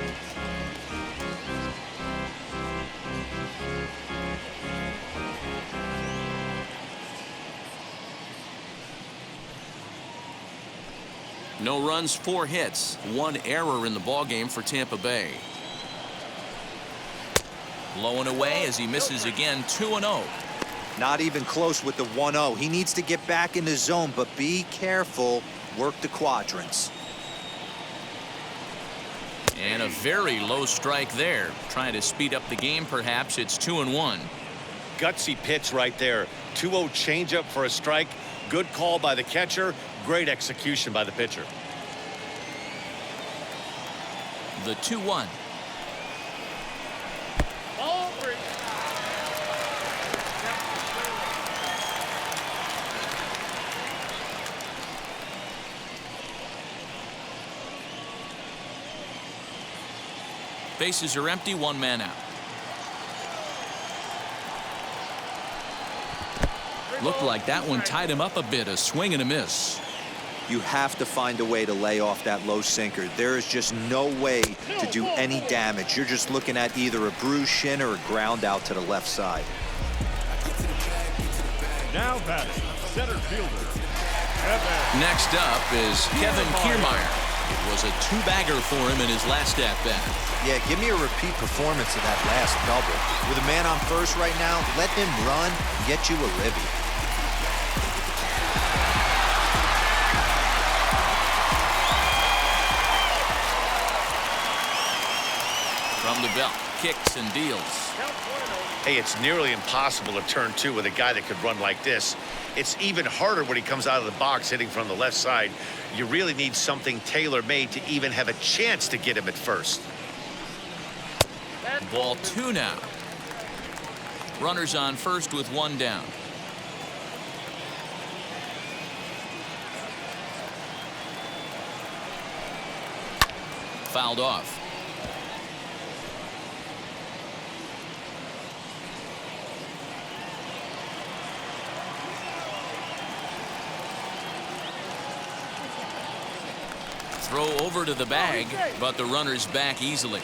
No runs, 4 hits, 1 error in the ballgame for Tampa Bay. Low and away as he misses again. 2-0. Not even close with the 1-0. He needs to get back in the zone, but be careful. Work the quadrants. And a very low strike there. Trying to speed up the game, perhaps. It's 2-1. Gutsy pitch right there. 2-0 changeup for a strike. Good call by the catcher. Great execution by the pitcher. The 2-1. Bases are empty, 1 man out. Looked like that one tied him up a bit. A swing and a miss. you have to find a way to lay off that low sinker. There is just no way to do any damage. You're just looking at either a bruised shin or a ground out to the left side. Now batting, center fielder, Next up is Kevin Kiermaier. It was a two-bagger for him in his last at-bat. Yeah, give me a repeat performance of that last double. With a man on first right now, let him run and get you a Libby. From the belt, kicks and deals. Hey, it's nearly impossible to turn two with a guy that could run like this. It's even harder when he comes out of the box hitting from the left side. You really need something tailor-made to even have a chance to get him at first. Ball 2 now. Runners on first with one down. Fouled off. Throw over to the bag, but the runner's back easily.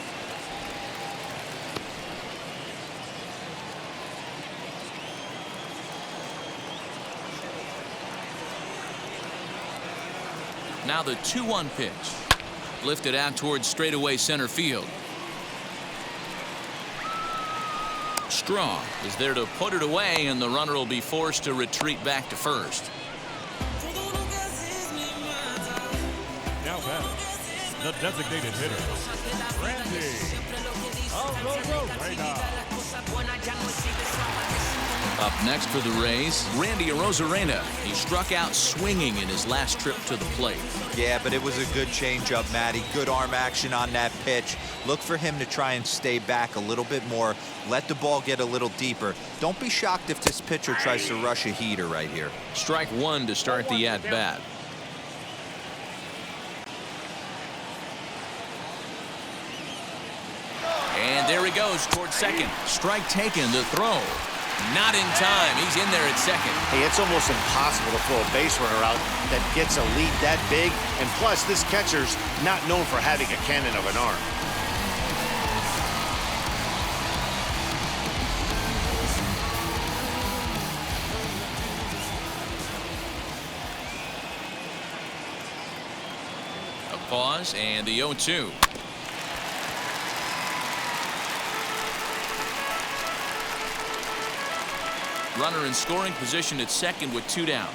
Now the 2-1 pitch. Lifted out towards straightaway center field. Straw is there to put it away, and the runner will be forced to retreat back to first. now batting, the designated hitter, Randy Arozarena. Up next for the Rays, Randy Arozarena. He struck out swinging in his last trip to the plate. Yeah, but it was a good changeup, Matty. Good arm action on that pitch. Look for him to try and stay back a little bit more. Let the ball get a little deeper. Don't be shocked if this pitcher tries to rush a heater right here. Strike one to start the at-bat. And there he goes towards second. Strike taken, the throw. Not in time. He's in there at second. Hey, it's almost impossible to throw a base runner out that gets a lead that big. And plus, this catcher's not known for having a cannon of an arm. A pause and the 0-2. Runner in scoring position at second with two down.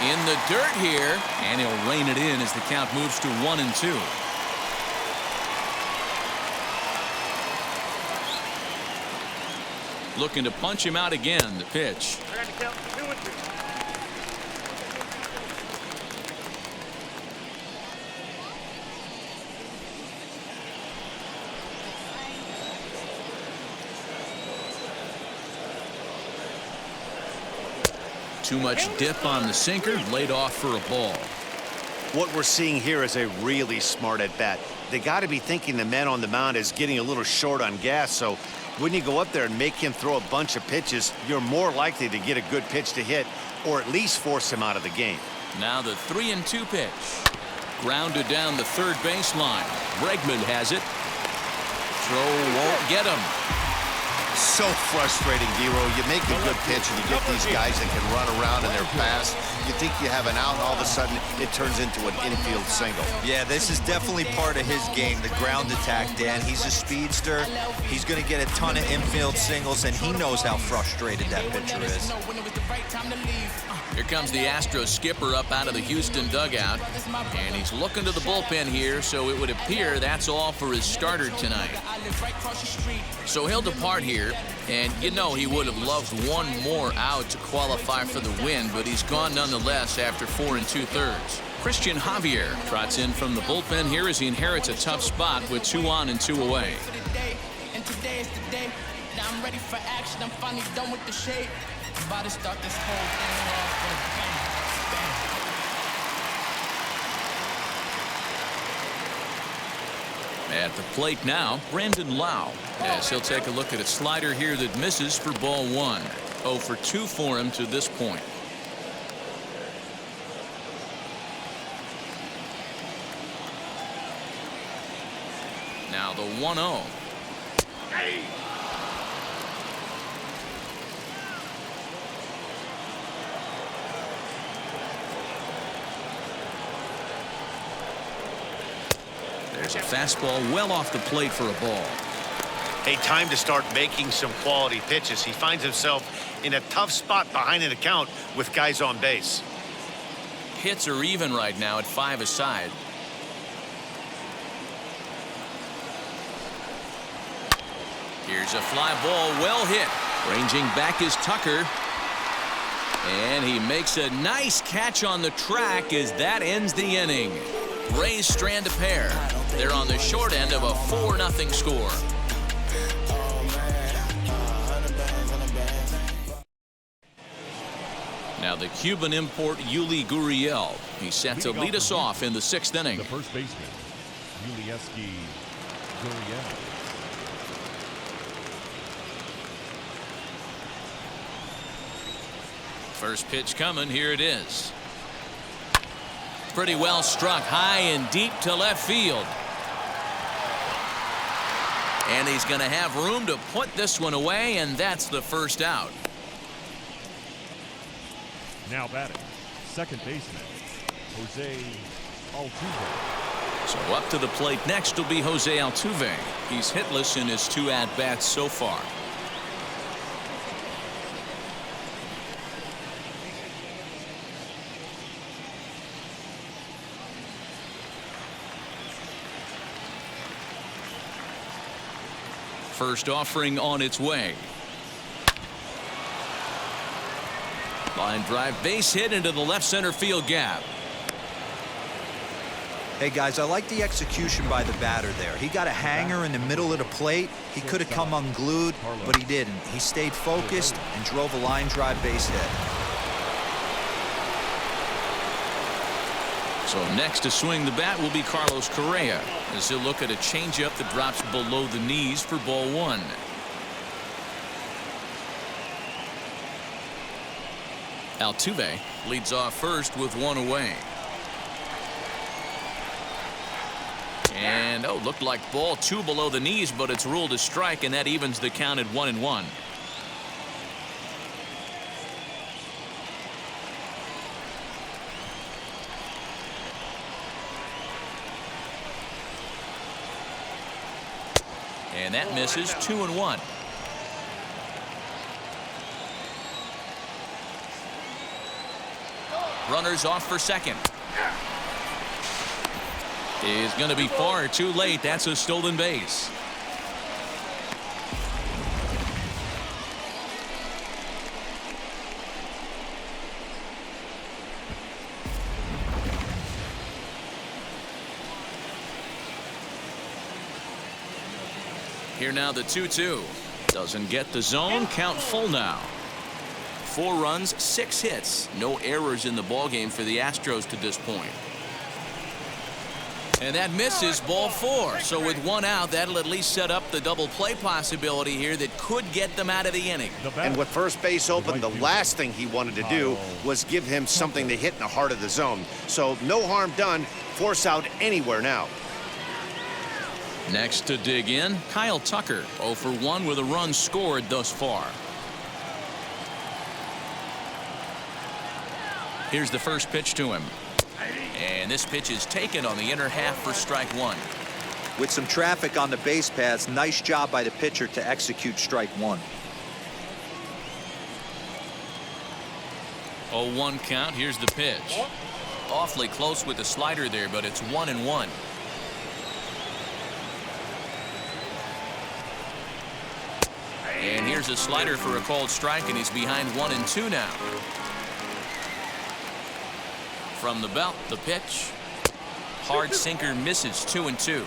In the dirt here, and he'll rein it in as the count moves to 1-2. Looking to punch him out again. The pitch. Too much dip on the sinker, laid off for a ball. What we're seeing here is a really smart at-bat. They got to be thinking the man on the mound is getting a little short on gas, so when you go up there and make him throw a bunch of pitches, you're more likely to get a good pitch to hit or at least force him out of the game. Now the 3-2 pitch. Grounded down the third baseline. Bregman has it. Throw won't get him. So frustrating, Dero. You make a good pitch and you get these guys that can run around in their pass. You think you have an out, and all of a sudden it turns into an infield single. Yeah, this is definitely part of his game, the ground attack, Dan. He's a speedster. He's going to get a ton of infield singles, and he knows how frustrated that pitcher is. Here comes the Astros skipper up out of the Houston dugout, and he's looking to the bullpen here, so it would appear that's all for his starter tonight. So he'll depart here, and you know he would have loved one more out to qualify for the win, but he's gone nonetheless after 4 2/3. Christian Javier trots in from the bullpen here as he inherits a tough spot with 2 on and 2 away. And today is the day. Now I'm ready for action. I'm finally done with the shade. I'm about to start this whole thing off with a bang. At the plate now, Brandon Lau, as he'll take a look at a slider here that misses for ball 1. 0 for 2 for him to this point. Now the 1-0. There's a fastball well off the plate for a ball. Hey, time to start making some quality pitches. He finds himself in a tough spot behind an account with guys on base. Hits are even right now at 5 aside. Here's a fly ball well hit. Ranging back is Tucker. And he makes a nice catch on the track as that ends the inning. Rays strand a pair. They're on the short end of a 4-0 score. Now the Cuban import Yuli Gurriel. He's set to lead us off in the 6th inning. The first baseman, Yuli Gurriel. First pitch coming. Here it is. Pretty well struck high and deep to left field. And he's going to have room to put this one away, and that's the first out. Now batting, second baseman, Jose Altuve. So up to the plate next will be Jose Altuve. He's hitless in his 2 at-bats so far. First offering on its way. Line drive base hit into the left center field gap. Hey guys, I like the execution by the batter there. He got a hanger in the middle of the plate. He could have come unglued, but he didn't. He stayed focused and drove a line drive base hit. So next to swing the bat will be Carlos Correa, as he'll look at a changeup that drops below the knees for ball 1. Altuve leads off first with 1 away. And looked like ball 2 below the knees, but it's ruled a strike, and that evens the count at 1-1. And that misses. 2-1. Runners off for second. Is going to be far too late. That's a stolen base. Here now the 2-2. Doesn't get the zone. Count full now. 4 runs, 6 hits. No errors in the ballgame for the Astros to this point. And that misses. Ball 4. So with 1 out, that'll at least set up the double play possibility here that could get them out of the inning. And with first base open, the last thing he wanted to do was give him something to hit in the heart of the zone. So no harm done. Force out anywhere now. Next to dig in, Kyle Tucker, 0 for 1 with a run scored thus far. Here's the first pitch to him. And this pitch is taken on the inner half for strike 1. With some traffic on the base paths, nice job by the pitcher to execute strike 1. 0-1 count. Here's the pitch. Awfully close with the slider there, but it's 1-1. And here's a slider for a called strike, and he's behind 1-2 now. From the belt, the pitch. Hard sinker misses. 2-2.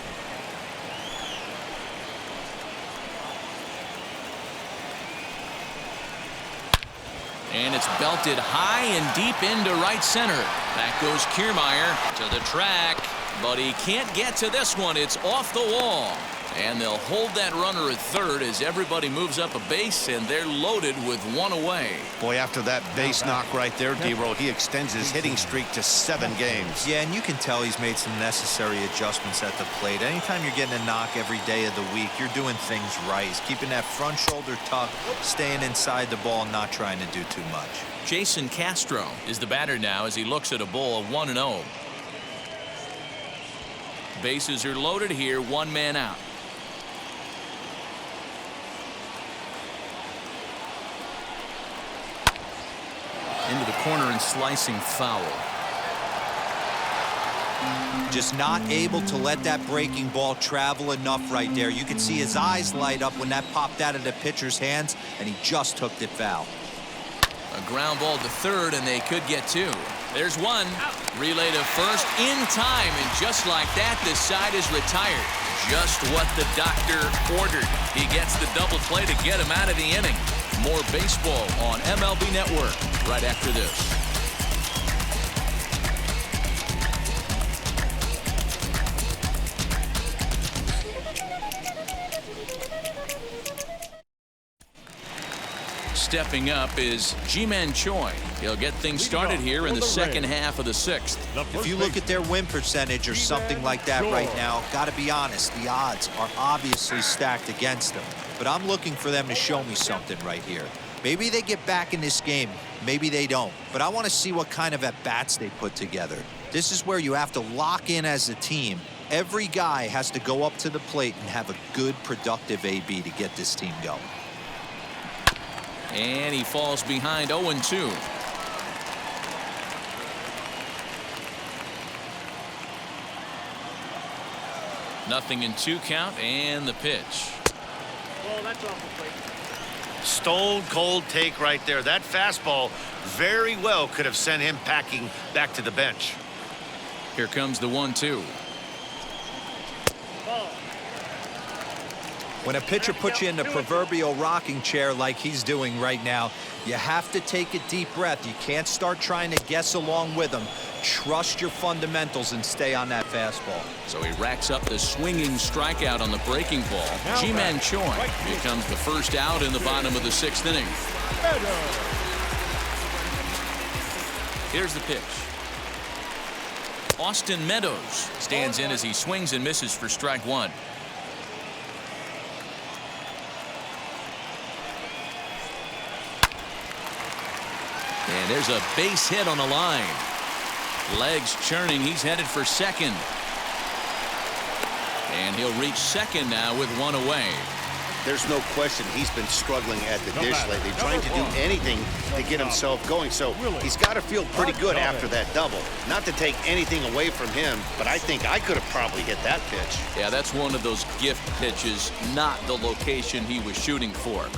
And it's belted high and deep into right center. Back goes Kiermaier to the track. But he can't get to this one. It's off the wall. And they'll hold that runner at third as everybody moves up a base, and they're loaded with one away. Boy, after that base knock right there, D-Roll, he extends his hitting streak to 7 games. Yeah, and you can tell he's made some necessary adjustments at the plate. Anytime you're getting a knock every day of the week, you're doing things right. He's keeping that front shoulder tucked, staying inside the ball, not trying to do too much. Jason Castro is the batter now as he looks at a ball of 1-0. Bases are loaded here, 1 man out. Into the corner and slicing foul. Just not able to let that breaking ball travel enough right there. You can see his eyes light up when that popped out of the pitcher's hands, and he just hooked it foul. A ground ball to third, and they could get 2. There's 1. Relay to first in time, and just like that, the side is retired. Just what the doctor ordered. He gets the double play to get him out of the inning. More baseball on MLB Network right after this. Stepping up is Ji-Man Choi. He'll get things started here in the second half of the 6th. If you look at their win percentage or something like that right now, got to be honest, the odds are obviously stacked against them. But I'm looking for them to show me something right here. Maybe they get back in this game. Maybe they don't. But I want to see what kind of at-bats they put together. This is where you have to lock in as a team. Every guy has to go up to the plate and have a good, productive AB to get this team going. And he falls behind 0-2. Nothing in 2 count, and the pitch. Well, that's off the plate. Stone cold take right there. That fastball very well could have sent him packing back to the bench. Here comes the 1-2. When a pitcher puts you in the proverbial rocking chair like he's doing right now, you have to take a deep breath. You can't start trying to guess along with him. Trust your fundamentals and stay on that fastball. So he racks up the swinging strikeout on the breaking ball. Ji-Man Choi becomes the first out in the bottom of the 6th inning. Here's the pitch. Austin Meadows stands in as he swings and misses for strike 1. And there's a base hit on the line. Legs churning. He's headed for second. And he'll reach second now with 1 away. There's no question he's been struggling at the dish lately, trying to do anything to get himself going. So he's got to feel pretty good after that double. Not to take anything away from him, but I think I could have probably hit that pitch. Yeah, that's one of those gift pitches, not the location he was shooting for.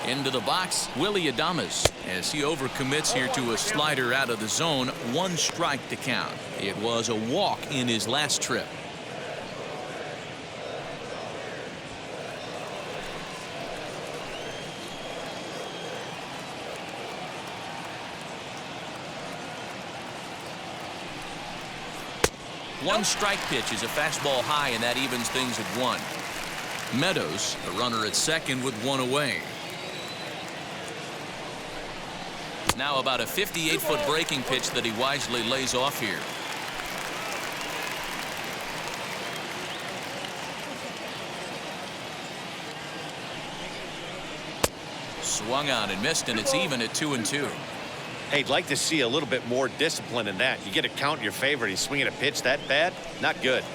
Into the box, Willie Adames, as he overcommits here to a slider out of the zone. 1 strike to count. It was a walk in his last trip. One strike pitch is a fastball high, and that evens things at 1. Meadows, the runner at second with 1 away. Now about a 58-foot breaking pitch that he wisely lays off here. Swung on and missed, and it's even at 2-2. Hey, I'd like to see a little bit more discipline in that. You get a count in your favor. He's swinging a pitch that bad? Not good.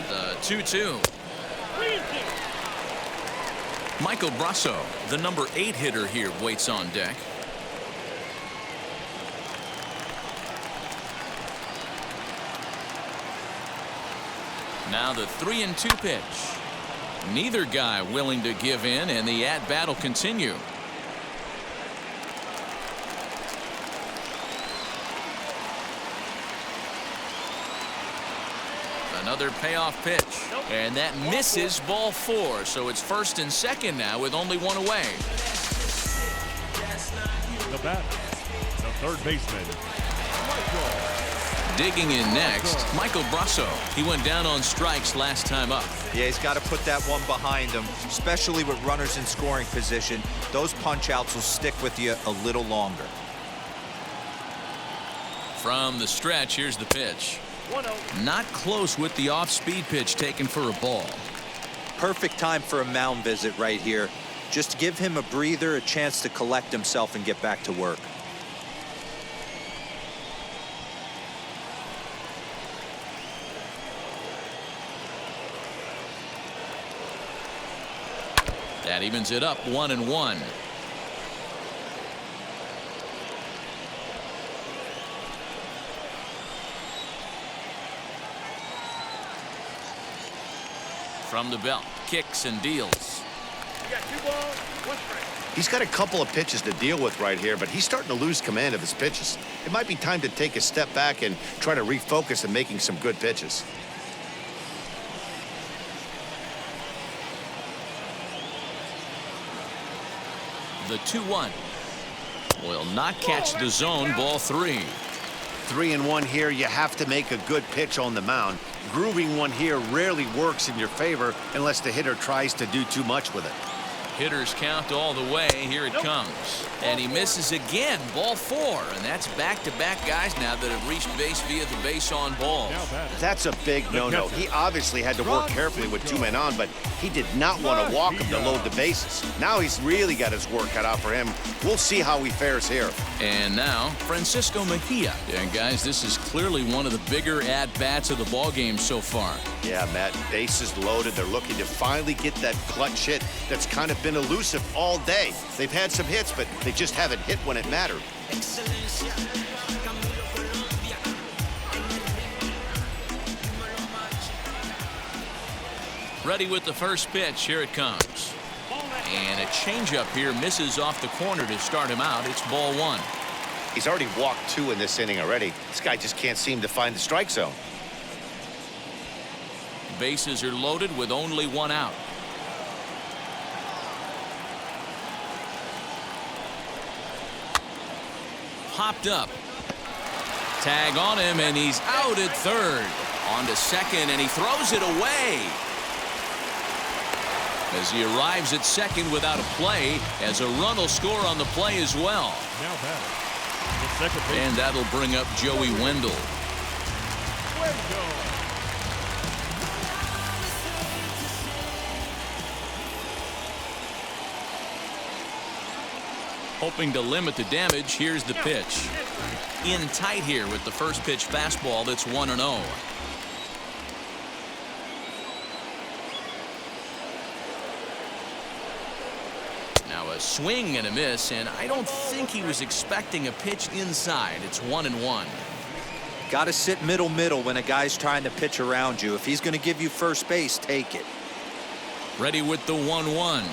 The 2-2. Michael Brasso, the number 8 hitter here, waits on deck. Now the 3-2 pitch. Neither guy willing to give in, and the at-bat will continue. Another payoff pitch. And that misses ball 4. So it's first and second now with only one away. The batter, the third baseman, Digging in next, Michael Brasso. He went down on strikes last time up. Yeah, he's got to put that one behind him, especially with runners in scoring position. Those punch outs will stick with you a little longer. From the stretch, here's the pitch. Not close with the off-speed pitch taken for a ball. Perfect time for a mound visit right here. Just give him a breather, a chance to collect himself and get back to work. That evens it up 1-1. From the belt, kicks and deals. You got 2 balls, 1 strike. He's got a couple of pitches to deal with right here, but he's starting to lose command of his pitches. It might be time to take a step back and try to refocus on making some good pitches. The 2-1 will not catch the zone. Ball 3. 3-1 here. You have to make a good pitch on the mound. Grooving one here rarely works in your favor unless the hitter tries to do too much with it. Hitters count all the way. Here it comes. And he misses again. Ball 4. And that's back-to-back guys now that have reached base via the base on balls. That's a big no-no. He obviously had to work carefully with 2 men on, but he did not want to walk him to load the bases. Now he's really got his work cut out for him. We'll see how he fares here. And now, Francisco Mejia. And guys, this is clearly one of the bigger at-bats of the ballgame so far. Yeah, Matt, bases loaded. They're looking to finally get that clutch hit that's kind of been elusive all day. They've had some hits, but they just haven't hit when it mattered. Ready with the first pitch. Here it comes. And a changeup here misses off the corner to start him out. It's ball 1. He's already walked 2 in this inning already. This guy just can't seem to find the strike zone. Bases are loaded with only 1 out. Popped up. Tag on him, and he's out at third. On to second, and he throws it away. As he arrives at second without a play, as a run will score on the play as well. now batting. The second base. And that'll bring up Joey Wendell. Hoping to limit the damage, here's the pitch. In tight here with the first pitch fastball that's 1-0. Now a swing and a miss, and I don't think he was expecting a pitch inside. It's 1-1. Got to sit middle when a guy's trying to pitch around you. If he's going to give you first base, take it. Ready with the 1-1.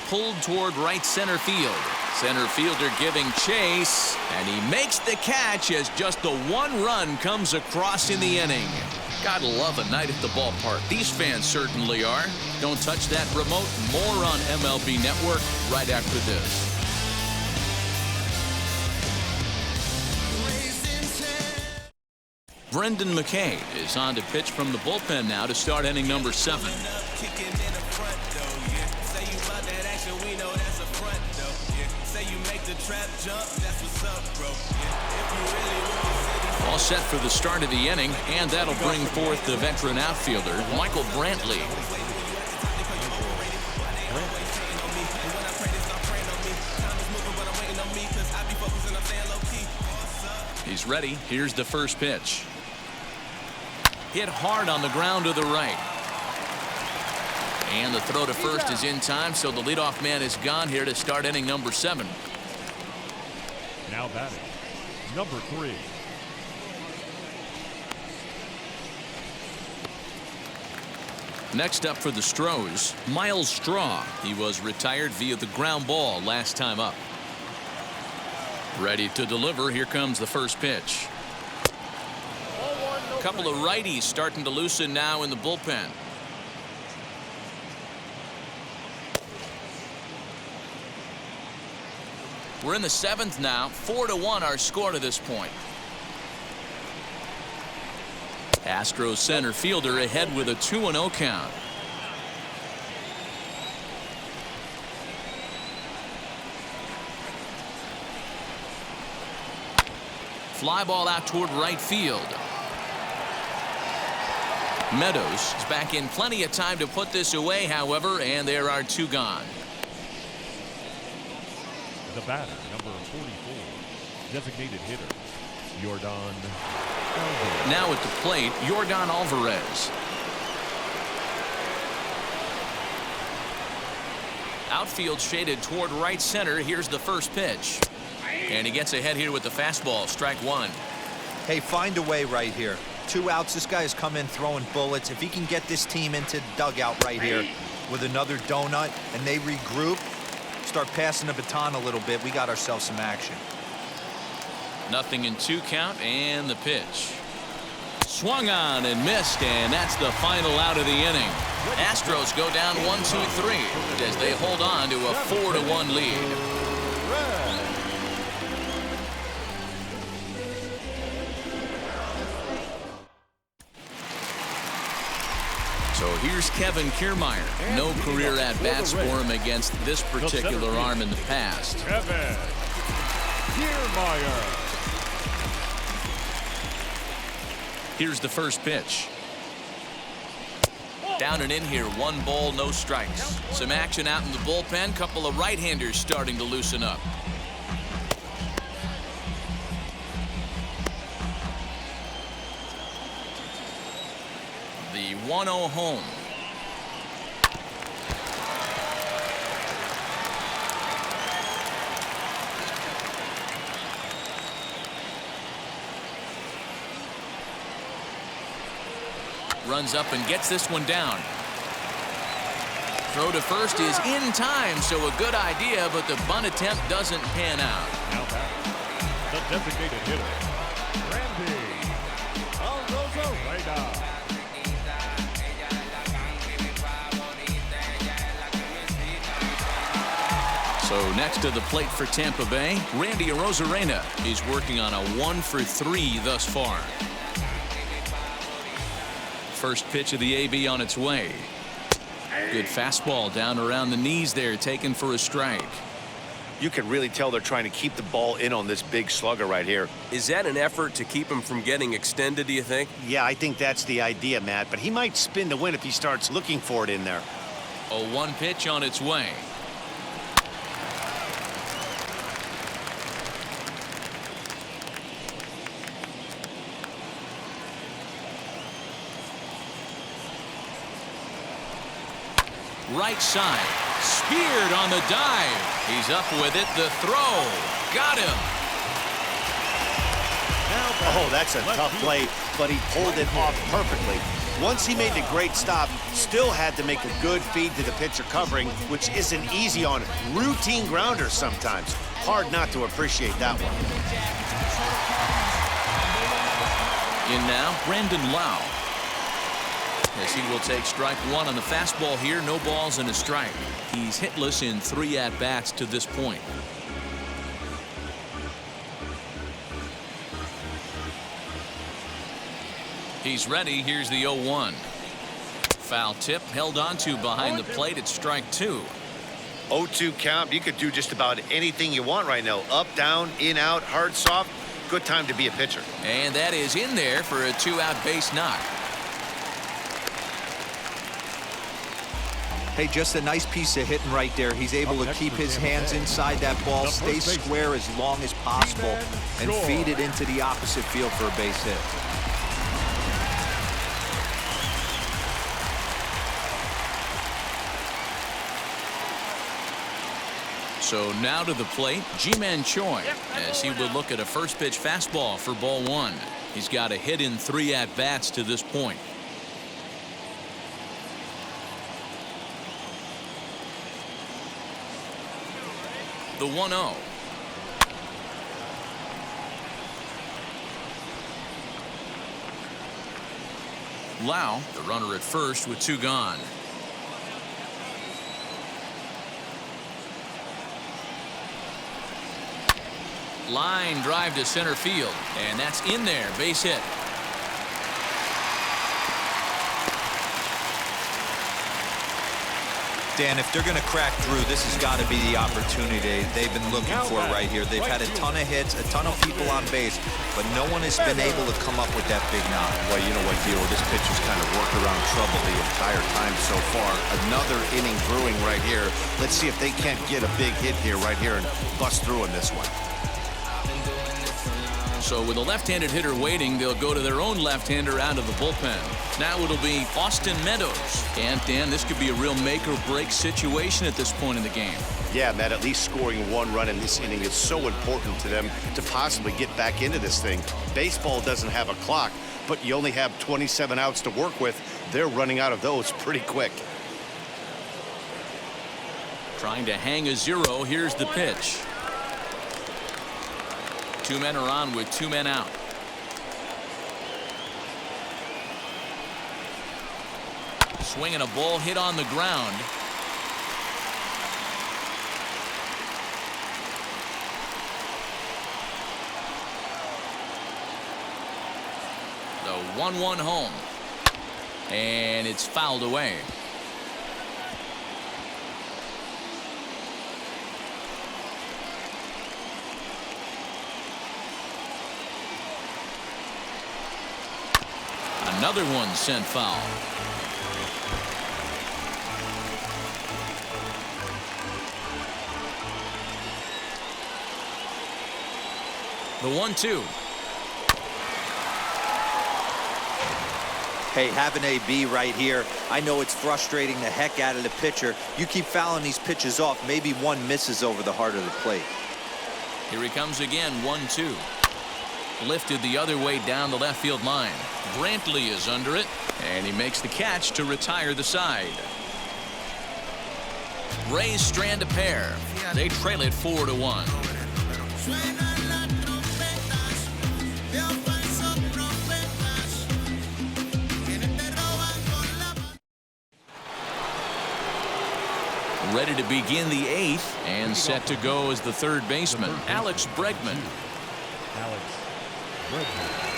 Pulled toward right center field. Center fielder giving chase, and he makes the catch as just the 1 run comes across in the inning. Gotta love a night at the ballpark. These fans certainly are. Don't touch that remote. More on MLB Network right after this. Brendan McKay is on to pitch from the bullpen now to start inning number 7. All set for the start of the inning, and that'll bring forth the veteran outfielder, Michael Brantley. He's ready. Here's the first pitch. Hit hard on the ground to the right. And the throw to first is in time, so the leadoff man is gone here to start inning number 7. Now batting, number 3. Next up for the Astros, Miles Straw. He was retired via the ground ball last time up. Ready to deliver. Here comes the first pitch. couple of righties starting to loosen now in the bullpen. We're in the 7th now. 4-1 our score to this point. Astros center fielder ahead with a 2-0 count. Fly ball out toward right field. Meadows is back in plenty of time to put this away, however, and there are 2 gone. The batter, number 44, designated hitter, Yordan. Now at the plate, Yordan Alvarez. Outfield shaded toward right center. Here's the first pitch. And he gets ahead here with the fastball. Strike 1. Hey, find a way right here. 2 outs. This guy has come in throwing bullets. If he can get this team into the dugout right here with another donut and they regroup, start passing the baton a little bit, we got ourselves some action. 0-2 count, and the pitch. Swung on and missed, and that's the final out of the inning. Astros go down 1-2-3 as they hold on to a 4-1 lead. So here's Kevin Kiermaier. No career at-bats for him against this particular arm in the past. Kevin Kiermaier. Here's the first pitch. Down and in here. 1 ball, no strikes. Some action out in the bullpen. Couple of right-handers starting to loosen up. The 1-0 home. Runs up and gets this one down. Throw to first is in time, so a good idea, but the bunt attempt doesn't pan out. Now back, the designated hitter, Randy Arozarena. So next to the plate for Tampa Bay, Randy Arozarena is working on a 1-for-3 thus far. First pitch of the AB on its way. Good fastball down around the knees there, taken for a strike. You can really tell they're trying to keep the ball in on this big slugger right here. Is that an effort to keep him from getting extended, do you think? Yeah, I think that's the idea, Matt, but he might spin to win if he starts looking for it in there. A 1 pitch on its way. Right side. Speared on the dive. He's up with it. The throw. Got him. Oh, that's a tough play, but he pulled it off perfectly. Once he made the great stop, still had to make a good feed to the pitcher covering, which isn't easy on routine grounders sometimes. Hard not to appreciate that one. In now, Brandon Lau. As he will take strike 1 on the fastball here. No balls and a strike. He's hitless in 3 at-bats to this point. He's ready. Here's the 0-1. Foul tip held onto behind the plate at strike 2. 0-2 count. You could do just about anything you want right now. Up, down, in, out, hard, soft. Good time to be a pitcher. And that is in there for a 2-out base knock. Hey, just a nice piece of hitting right there. He's able to keep his hands inside that ball, stay square as long as possible, and feed it into the opposite field for a base hit. So now to the plate, Ji-Man Choi, as he will look at a first pitch fastball for ball 1. He's got a hit in 3 at-bats to this point. The 1-0. Lau, the runner at first with 2 gone. Line drive to center field, and that's in there. Base hit. Dan, if they're going to crack through, this has got to be the opportunity they've been looking for right here. They've had a ton of hits, a ton of people on base, but no one has been able to come up with that big knock. Well, you know what, Gio, this pitcher's kind of worked around trouble the entire time so far. Another inning brewing right here. Let's see if they can't get a big hit here right here and bust through in this one. So with a left-handed hitter waiting, they'll go to their own left-hander out of the bullpen. Now it'll be Austin Meadows. And Dan, this could be a real make-or-break situation at this point in the game. Yeah, Matt, at least scoring 1 run in this inning is so important to them to possibly get back into this thing. Baseball doesn't have a clock, but you only have 27 outs to work with. They're running out of those pretty quick. Trying to hang a 0. Here's the pitch. 2 men are on with 2 men out. Swinging a ball hit on the ground. The 1-1 home. And it's fouled away. Another one sent foul. The 1-2. Hey, have an AB right here. I know it's frustrating the heck out of the pitcher. You keep fouling these pitches off, maybe one misses over the heart of the plate. Here he comes again. 1-2. Lifted the other way down the left field line. Brantley is under it, and he makes the catch to retire the side. Rays strand a pair. They trail it 4-1. Ready to begin the 8th, and set to go as the 3rd baseman, Alex Bregman. Alex Bregman.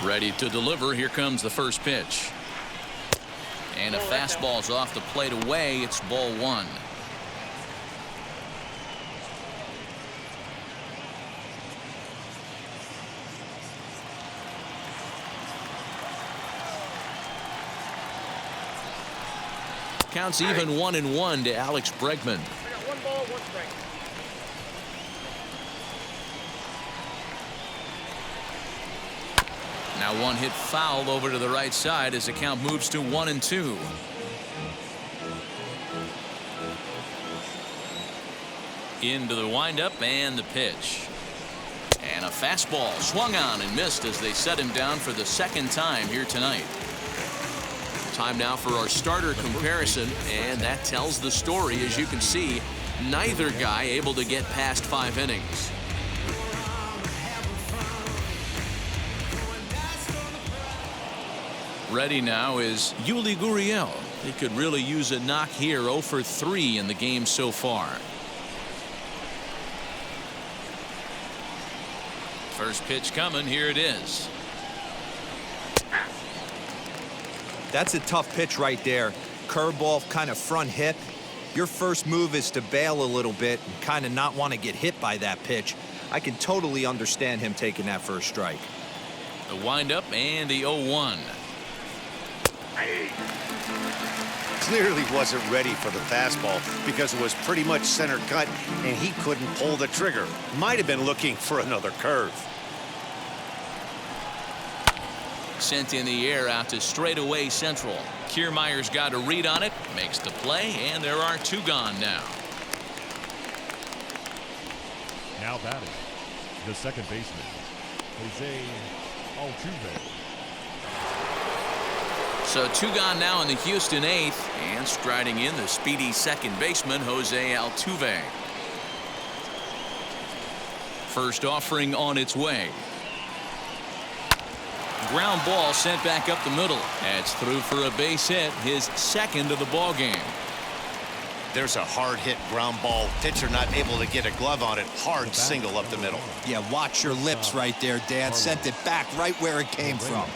Ready to deliver. Here comes the first pitch. And a fastball's off the plate away. It's ball 1. Counts even 1-1 to Alex Bregman. I got 1 ball, 1 strike. Now 1 hit foul over to the right side as the count moves to 1-2. Into the windup and the pitch. And a fastball swung on and missed as they set him down for the 2nd time here tonight. Time now for our starter comparison, and that tells the story. As you can see, neither guy able to get past 5 innings. Ready now is Yuli Gurriel. He could really use a knock here. 0 for 3 in the game so far. First pitch coming. Here it is. That's a tough pitch right there. Curveball, kind of front hip. Your first move is to bail a little bit and kind of not want to get hit by that pitch. I can totally understand him taking that first strike. The windup and the 0-1. Clearly wasn't ready for the fastball because it was pretty much center cut and he couldn't pull the trigger. Might have been looking for another curve. Sent in the air out to straightaway central. Kiermaier's got a read on it, makes the play, and there are 2 gone now. Now batting, the 2nd baseman, Jose Altuve. So 2 gone now in the Houston 8th, and striding in the speedy 2nd baseman, Jose Altuve. First offering on its way. Ground ball sent back up the middle. That's through for a base hit, his second of the ball game. There's a hard hit ground ball. Pitcher not able to get a glove on it. Hard single up the middle. Yeah, watch your lips right there, Dan. Sent it back right where it came from.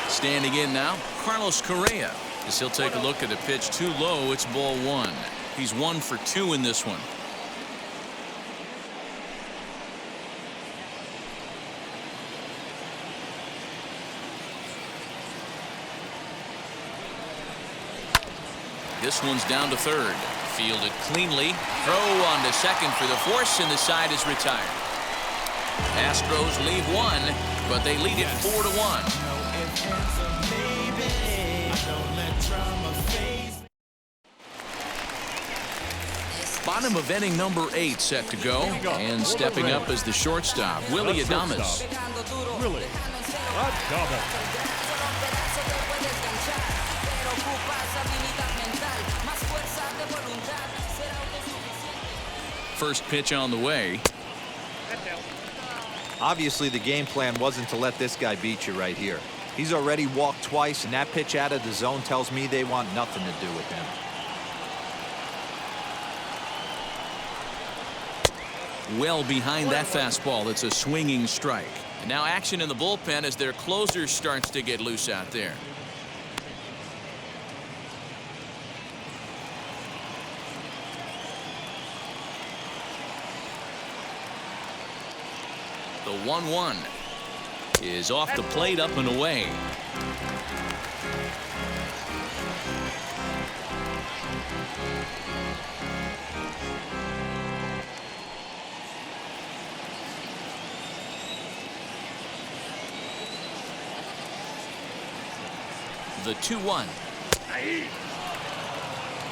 Standing in now, Carlos Correa. As he'll take a look at a pitch too low, it's ball one. He's 1 for 2 in this one. This one's down to third. Fielded cleanly. Throw on to second for the force, and the side is retired. Astros leave 1, but they lead it 4-1. Bottom of inning number 8 set to go, and stepping up as the shortstop, Willie Adames. Willie Adames. First pitch on the way. Obviously, the game plan wasn't to let this guy beat you right here. He's already walked twice, and that pitch out of the zone tells me they want nothing to do with him. Well behind that fastball. It's a swinging strike. And now action in the bullpen as their closer starts to get loose out there. The 1-1 is off the plate, up and away. The 2-1.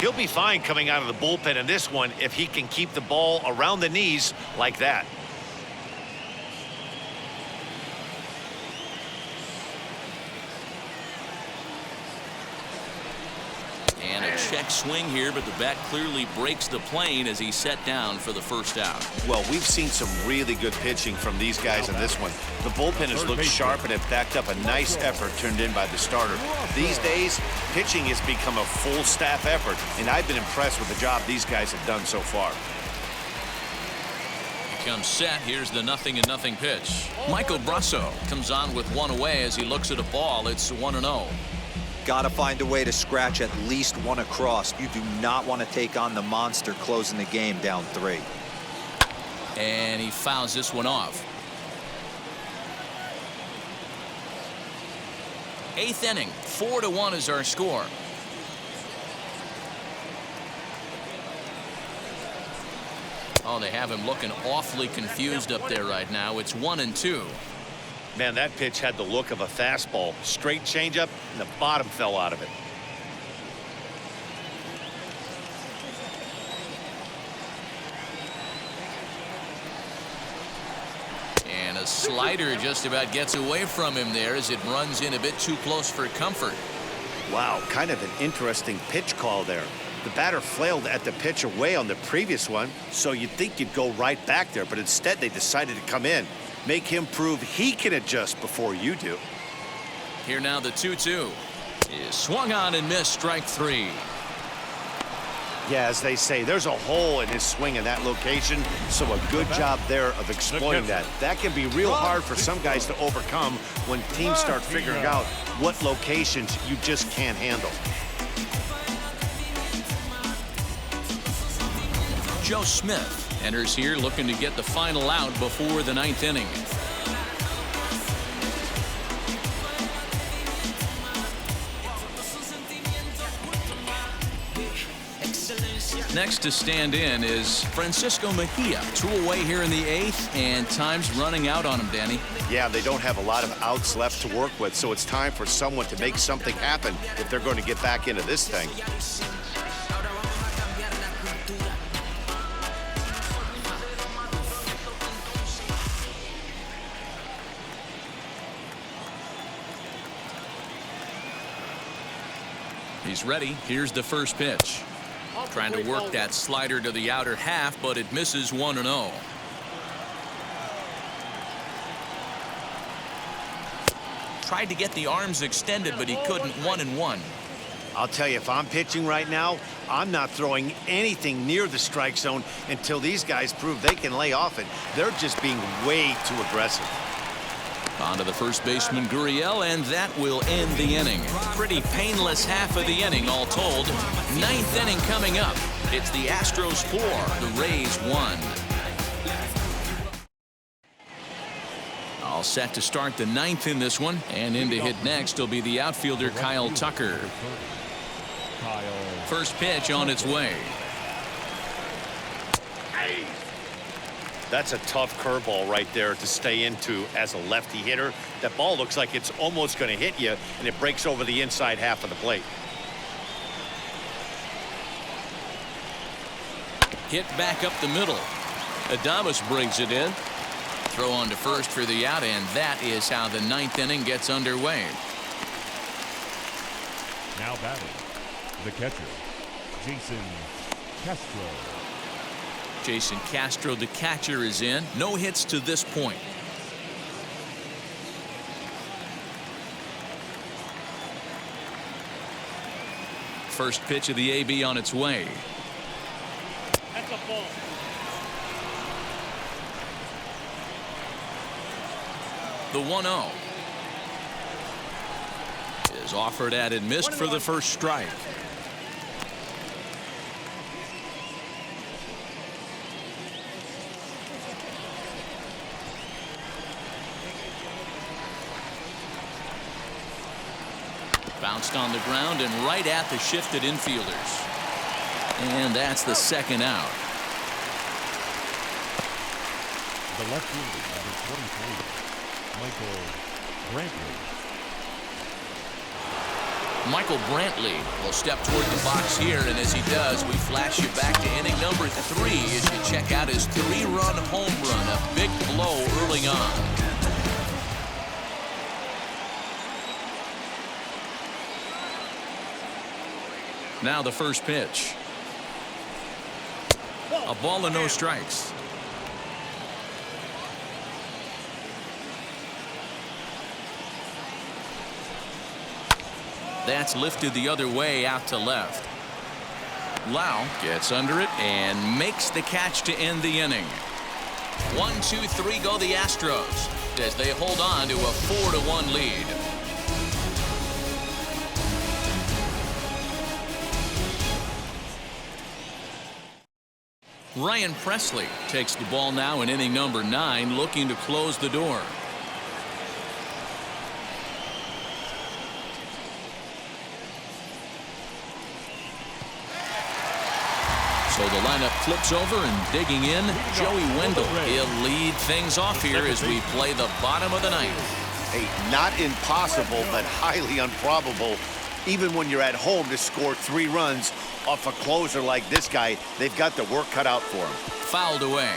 He'll be fine coming out of the bullpen in this one if he can keep the ball around the knees like that. And a check swing here, but the bat clearly breaks the plane as he's set down for the first out. Well, we've seen some really good pitching from these guys in this one. The bullpen has looked sharp and have backed up a nice effort turned in by the starter. These days, pitching has become a full staff effort, and I've been impressed with the job these guys have done so far. He comes set. Here's the 0-0 pitch. Michael Brasso comes on with 1 away as he looks at a ball. It's 1-0. Got to find a way to scratch at least 1 across. You do not want to take on the monster closing the game down 3. And he fouls this one off. 8th inning, 4-1 is our score. Oh, they have him looking awfully confused up there right now. It's 1-2. Man, that pitch had the look of a fastball. Straight changeup, and the bottom fell out of it. And a slider just about gets away from him there as it runs in a bit too close for comfort. Wow, kind of an interesting pitch call there. The batter flailed at the pitch away on the previous one, so you'd think you'd go right back there, but instead they decided to come in. Make him prove he can adjust before you do. Here now the 2-2 is swung on and missed, strike 3. Yeah, as they say, there's a hole in his swing in that location, so a good job there of exploiting that. That can be real hard for some guys to overcome when teams start figuring out what locations you just can't handle. Joe Smith enters here looking to get the final out before the 9th inning. Next to stand in is Francisco Mejia. 2 away here in the 8th, and time's running out on him, Danny. Yeah, they don't have a lot of outs left to work with, so it's time for someone to make something happen if they're going to get back into this thing. He's ready. Here's the first pitch. Trying to work that slider to the outer half, but it misses 1-0. Tried to get the arms extended, but he couldn't. 1-1. I'll tell you, if I'm pitching right now, I'm not throwing anything near the strike zone until these guys prove they can lay off it. They're just being way too aggressive. On to the first baseman, Gurriel, and that will end the inning. Pretty painless half of the inning, all told. Ninth inning coming up. It's the Astros 4, the Rays 1. All set to start the ninth in this one, and in to hit next will be the outfielder Kyle Tucker. First pitch on its way. That's a tough curveball right there to stay into as a lefty hitter. That ball looks like it's almost going to hit you, and it breaks over the inside half of the plate. Hit back up the middle. Adames brings it in. Throw on to first for the out, and that is how the ninth inning gets underway. Now batting, the catcher, Jason Castro. Jason Castro, the catcher, is in. No hits to this point. First pitch of the AB on its way. That's a ball. The 1-0 is offered at and missed for the first strike. Bounced on the ground and right at the shifted infielders. And that's the second out. The left fielder, number 23, Michael Brantley. Michael Brantley will step toward the box here, and as he does, we flash you back to inning number 3 as you check out his 3-run home run, a big blow early on. Now the first pitch. A ball and no strikes. That's lifted the other way out to left. Lau gets under it and makes the catch to end the inning. 1, 2, 3 go the Astros as they hold on to a 4-1 lead. Ryan Presley takes the ball now in inning number 9, looking to close the door. So the lineup flips over, and digging in, Joey Wendell. He'll lead things off here as we play the bottom of the ninth. Hey, not impossible, but highly improbable. Even when you're at home to score 3 runs off a closer like this guy, they've got the work cut out for him. Fouled away.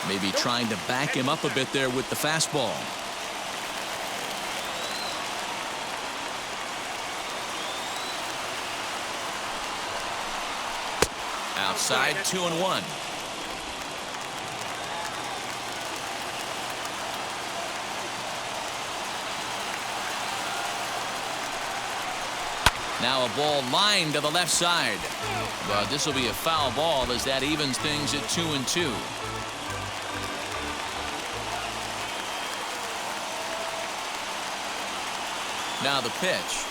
Maybe trying to back him up a bit there with the fastball. Outside, 2-1. Now a ball lined to the left side. But this will be a foul ball as that evens things at 2-2. Now the pitch.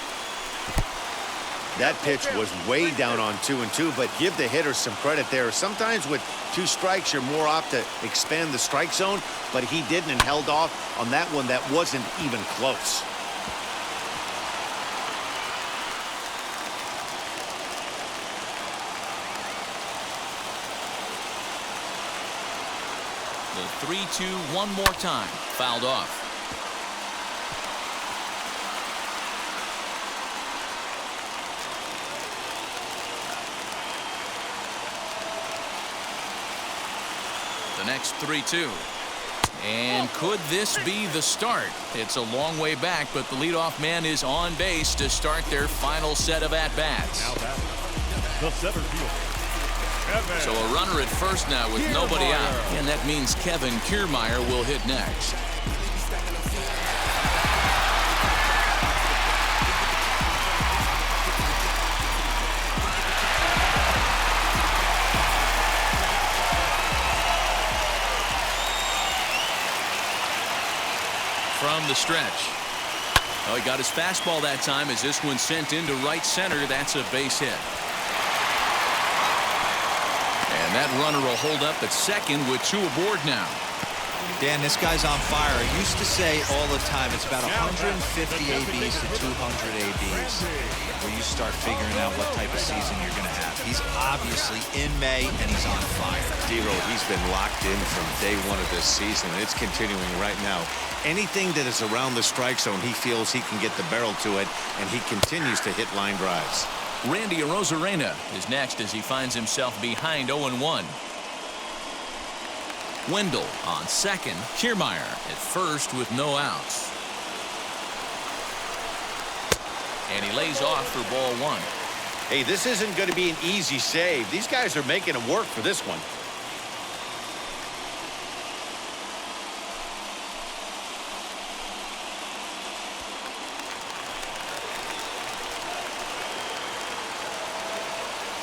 That pitch was way down on 2-2, but give the hitter some credit there. Sometimes with 2 strikes, you're more apt to expand the strike zone, but he didn't and held off on that one that wasn't even close. The 3-2 one more time. Fouled off. The next 3-2. And could this be the start? It's a long way back, but the leadoff man is on base to start their final set of at-bats. Now batting, the center fielder, Kevin. So a runner at first now with nobody out. And that means Kevin Kiermaier will hit next. From the stretch. Oh, he got his fastball that time as this one sent into right center. That's a base hit. And that runner will hold up at second with 2 aboard now. Dan, this guy's on fire. I used to say all the time it's about 150 ABs to 200 ABs where you start figuring out what type of season you're going to have. He's obviously in May, and he's on fire. D-Row, he's been locked in from day one of this season, and it's continuing right now. Anything that is around the strike zone, he feels he can get the barrel to it, and he continues to hit line drives. Randy Arozarena is next as he finds himself behind 0-1. Wendell on second. Kiermaier at first with no outs. And he lays off for ball 1. Hey, this isn't going to be an easy save. These guys are making him work for this one.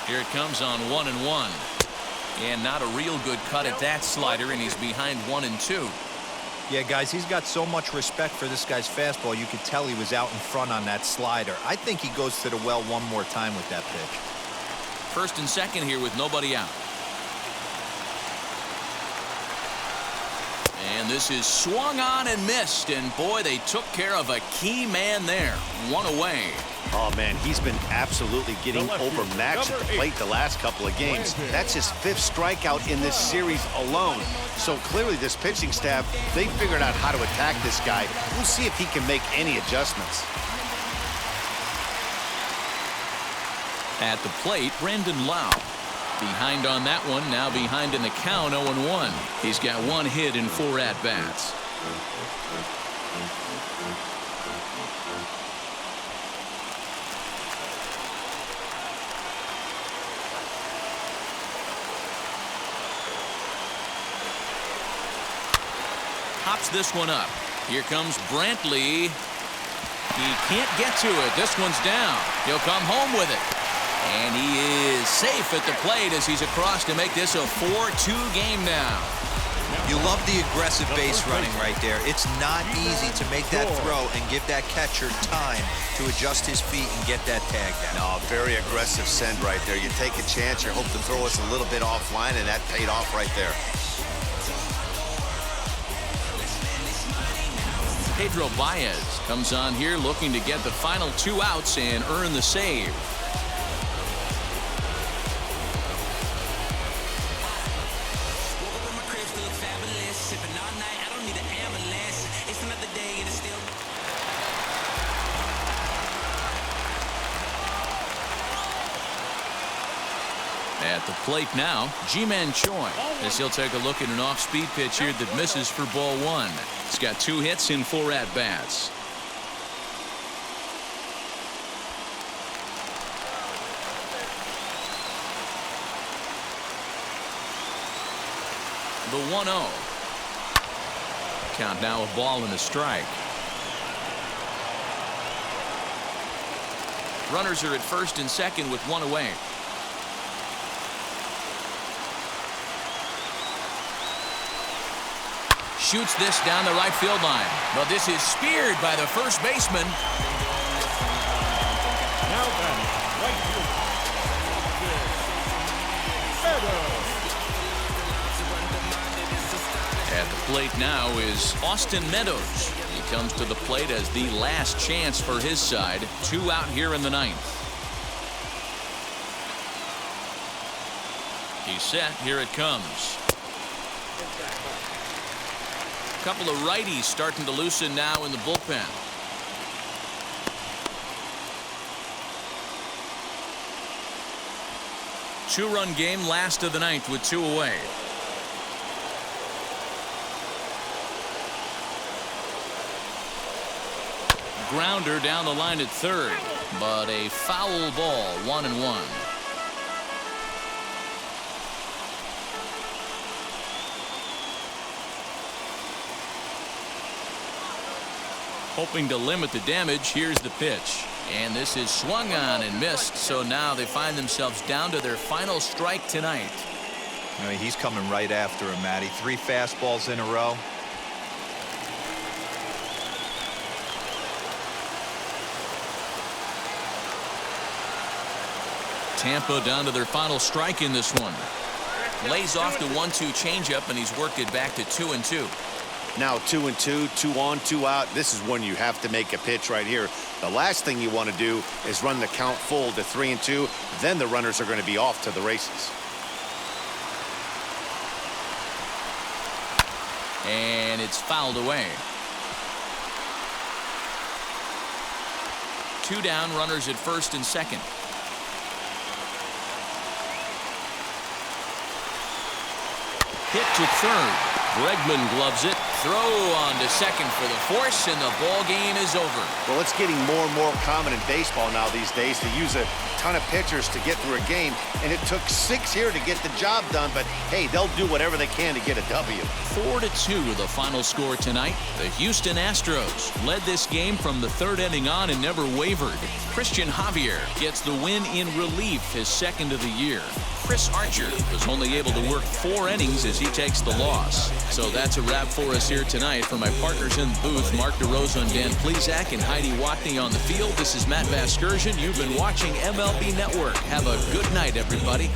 Here it comes on 1-1. And not a real good cut at that slider, and he's behind 1-2. Yeah, guys, he's got so much respect for this guy's fastball. You could tell he was out in front on that slider. I think he goes to the well one more time with that pitch. First and second here with nobody out. And this is swung on and missed, and boy, they took care of a key man there. 1 away. Oh, man, he's been absolutely getting overmatched at the plate the last couple of games. That's his 5th strikeout in this series alone. So clearly this pitching staff, they figured out how to attack this guy. We'll see if he can make any adjustments. At the plate, Brandon Lau. Behind on that one, now behind in the count, 0-1. He's got 1 hit in 4 at-bats. Hops this one up. Here comes Brantley. He can't get to it. This one's down. He'll come home with it. And he is safe at the plate as he's across to make this a 4-2 game now. You love the aggressive base running right there. It's not easy to make that throw and give that catcher time to adjust his feet and get that tag down. No, very aggressive send right there. You take a chance, you hope to throw us a little bit offline, and that paid off right there. Pedro Baez comes on here looking to get the final 2 outs and earn the save. At the plate now, Ji-Man Choi, as he'll take a look at an off-speed pitch here that misses for ball 1. He's got 2 hits in 4 at-bats. The 1-0. Count now, a ball and a strike. Runners are at first and second with 1 away. Shoots this down the right field line. But this is speared by the first baseman. Now batting, right fielder, At the plate now is Austin Meadows. He comes to the plate as the last chance for his side. 2 out here in the 9th. He's set. Here it comes. A couple of righties starting to loosen now in the bullpen. Two-run game, last of the 9th with 2 away. grounder down the line at third, but a foul ball, 1-1. Hoping to limit the damage, here's the pitch. And this is swung on and missed, so now they find themselves down to their final strike tonight. I mean, he's coming right after him, Matty. 3 fastballs in a row. Tampa down to their final strike in this one. Lays off the 1-2 changeup, and he's worked it back to 2-2. Now 2-2, 2 on, 2 out. This is when you have to make a pitch right here. The last thing you want to do is run the count full to 3-2. Then the runners are going to be off to the races. And it's fouled away. 2 down, runners at first and second. Hit to third. Bregman gloves it. Throw on to second for the force, and the ball game is over. Well, it's getting more and more common in baseball now these days to use a ton of pitchers to get through a game, and it took 6 here to get the job done, but hey, they'll do whatever they can to get a W. 4-2 the final score tonight. The Houston Astros led this game from the third inning on and never wavered. Christian Javier gets the win in relief, his second of the year. Chris Archer was only able to work 4 innings as he takes the loss. So that's a wrap for us here tonight. For my partners in the booth, Mark DeRosa and Dan Plesac and Heidi Watney on the field, this is Matt Vasgersian. You've been watching MLB Network. Have a good night, everybody.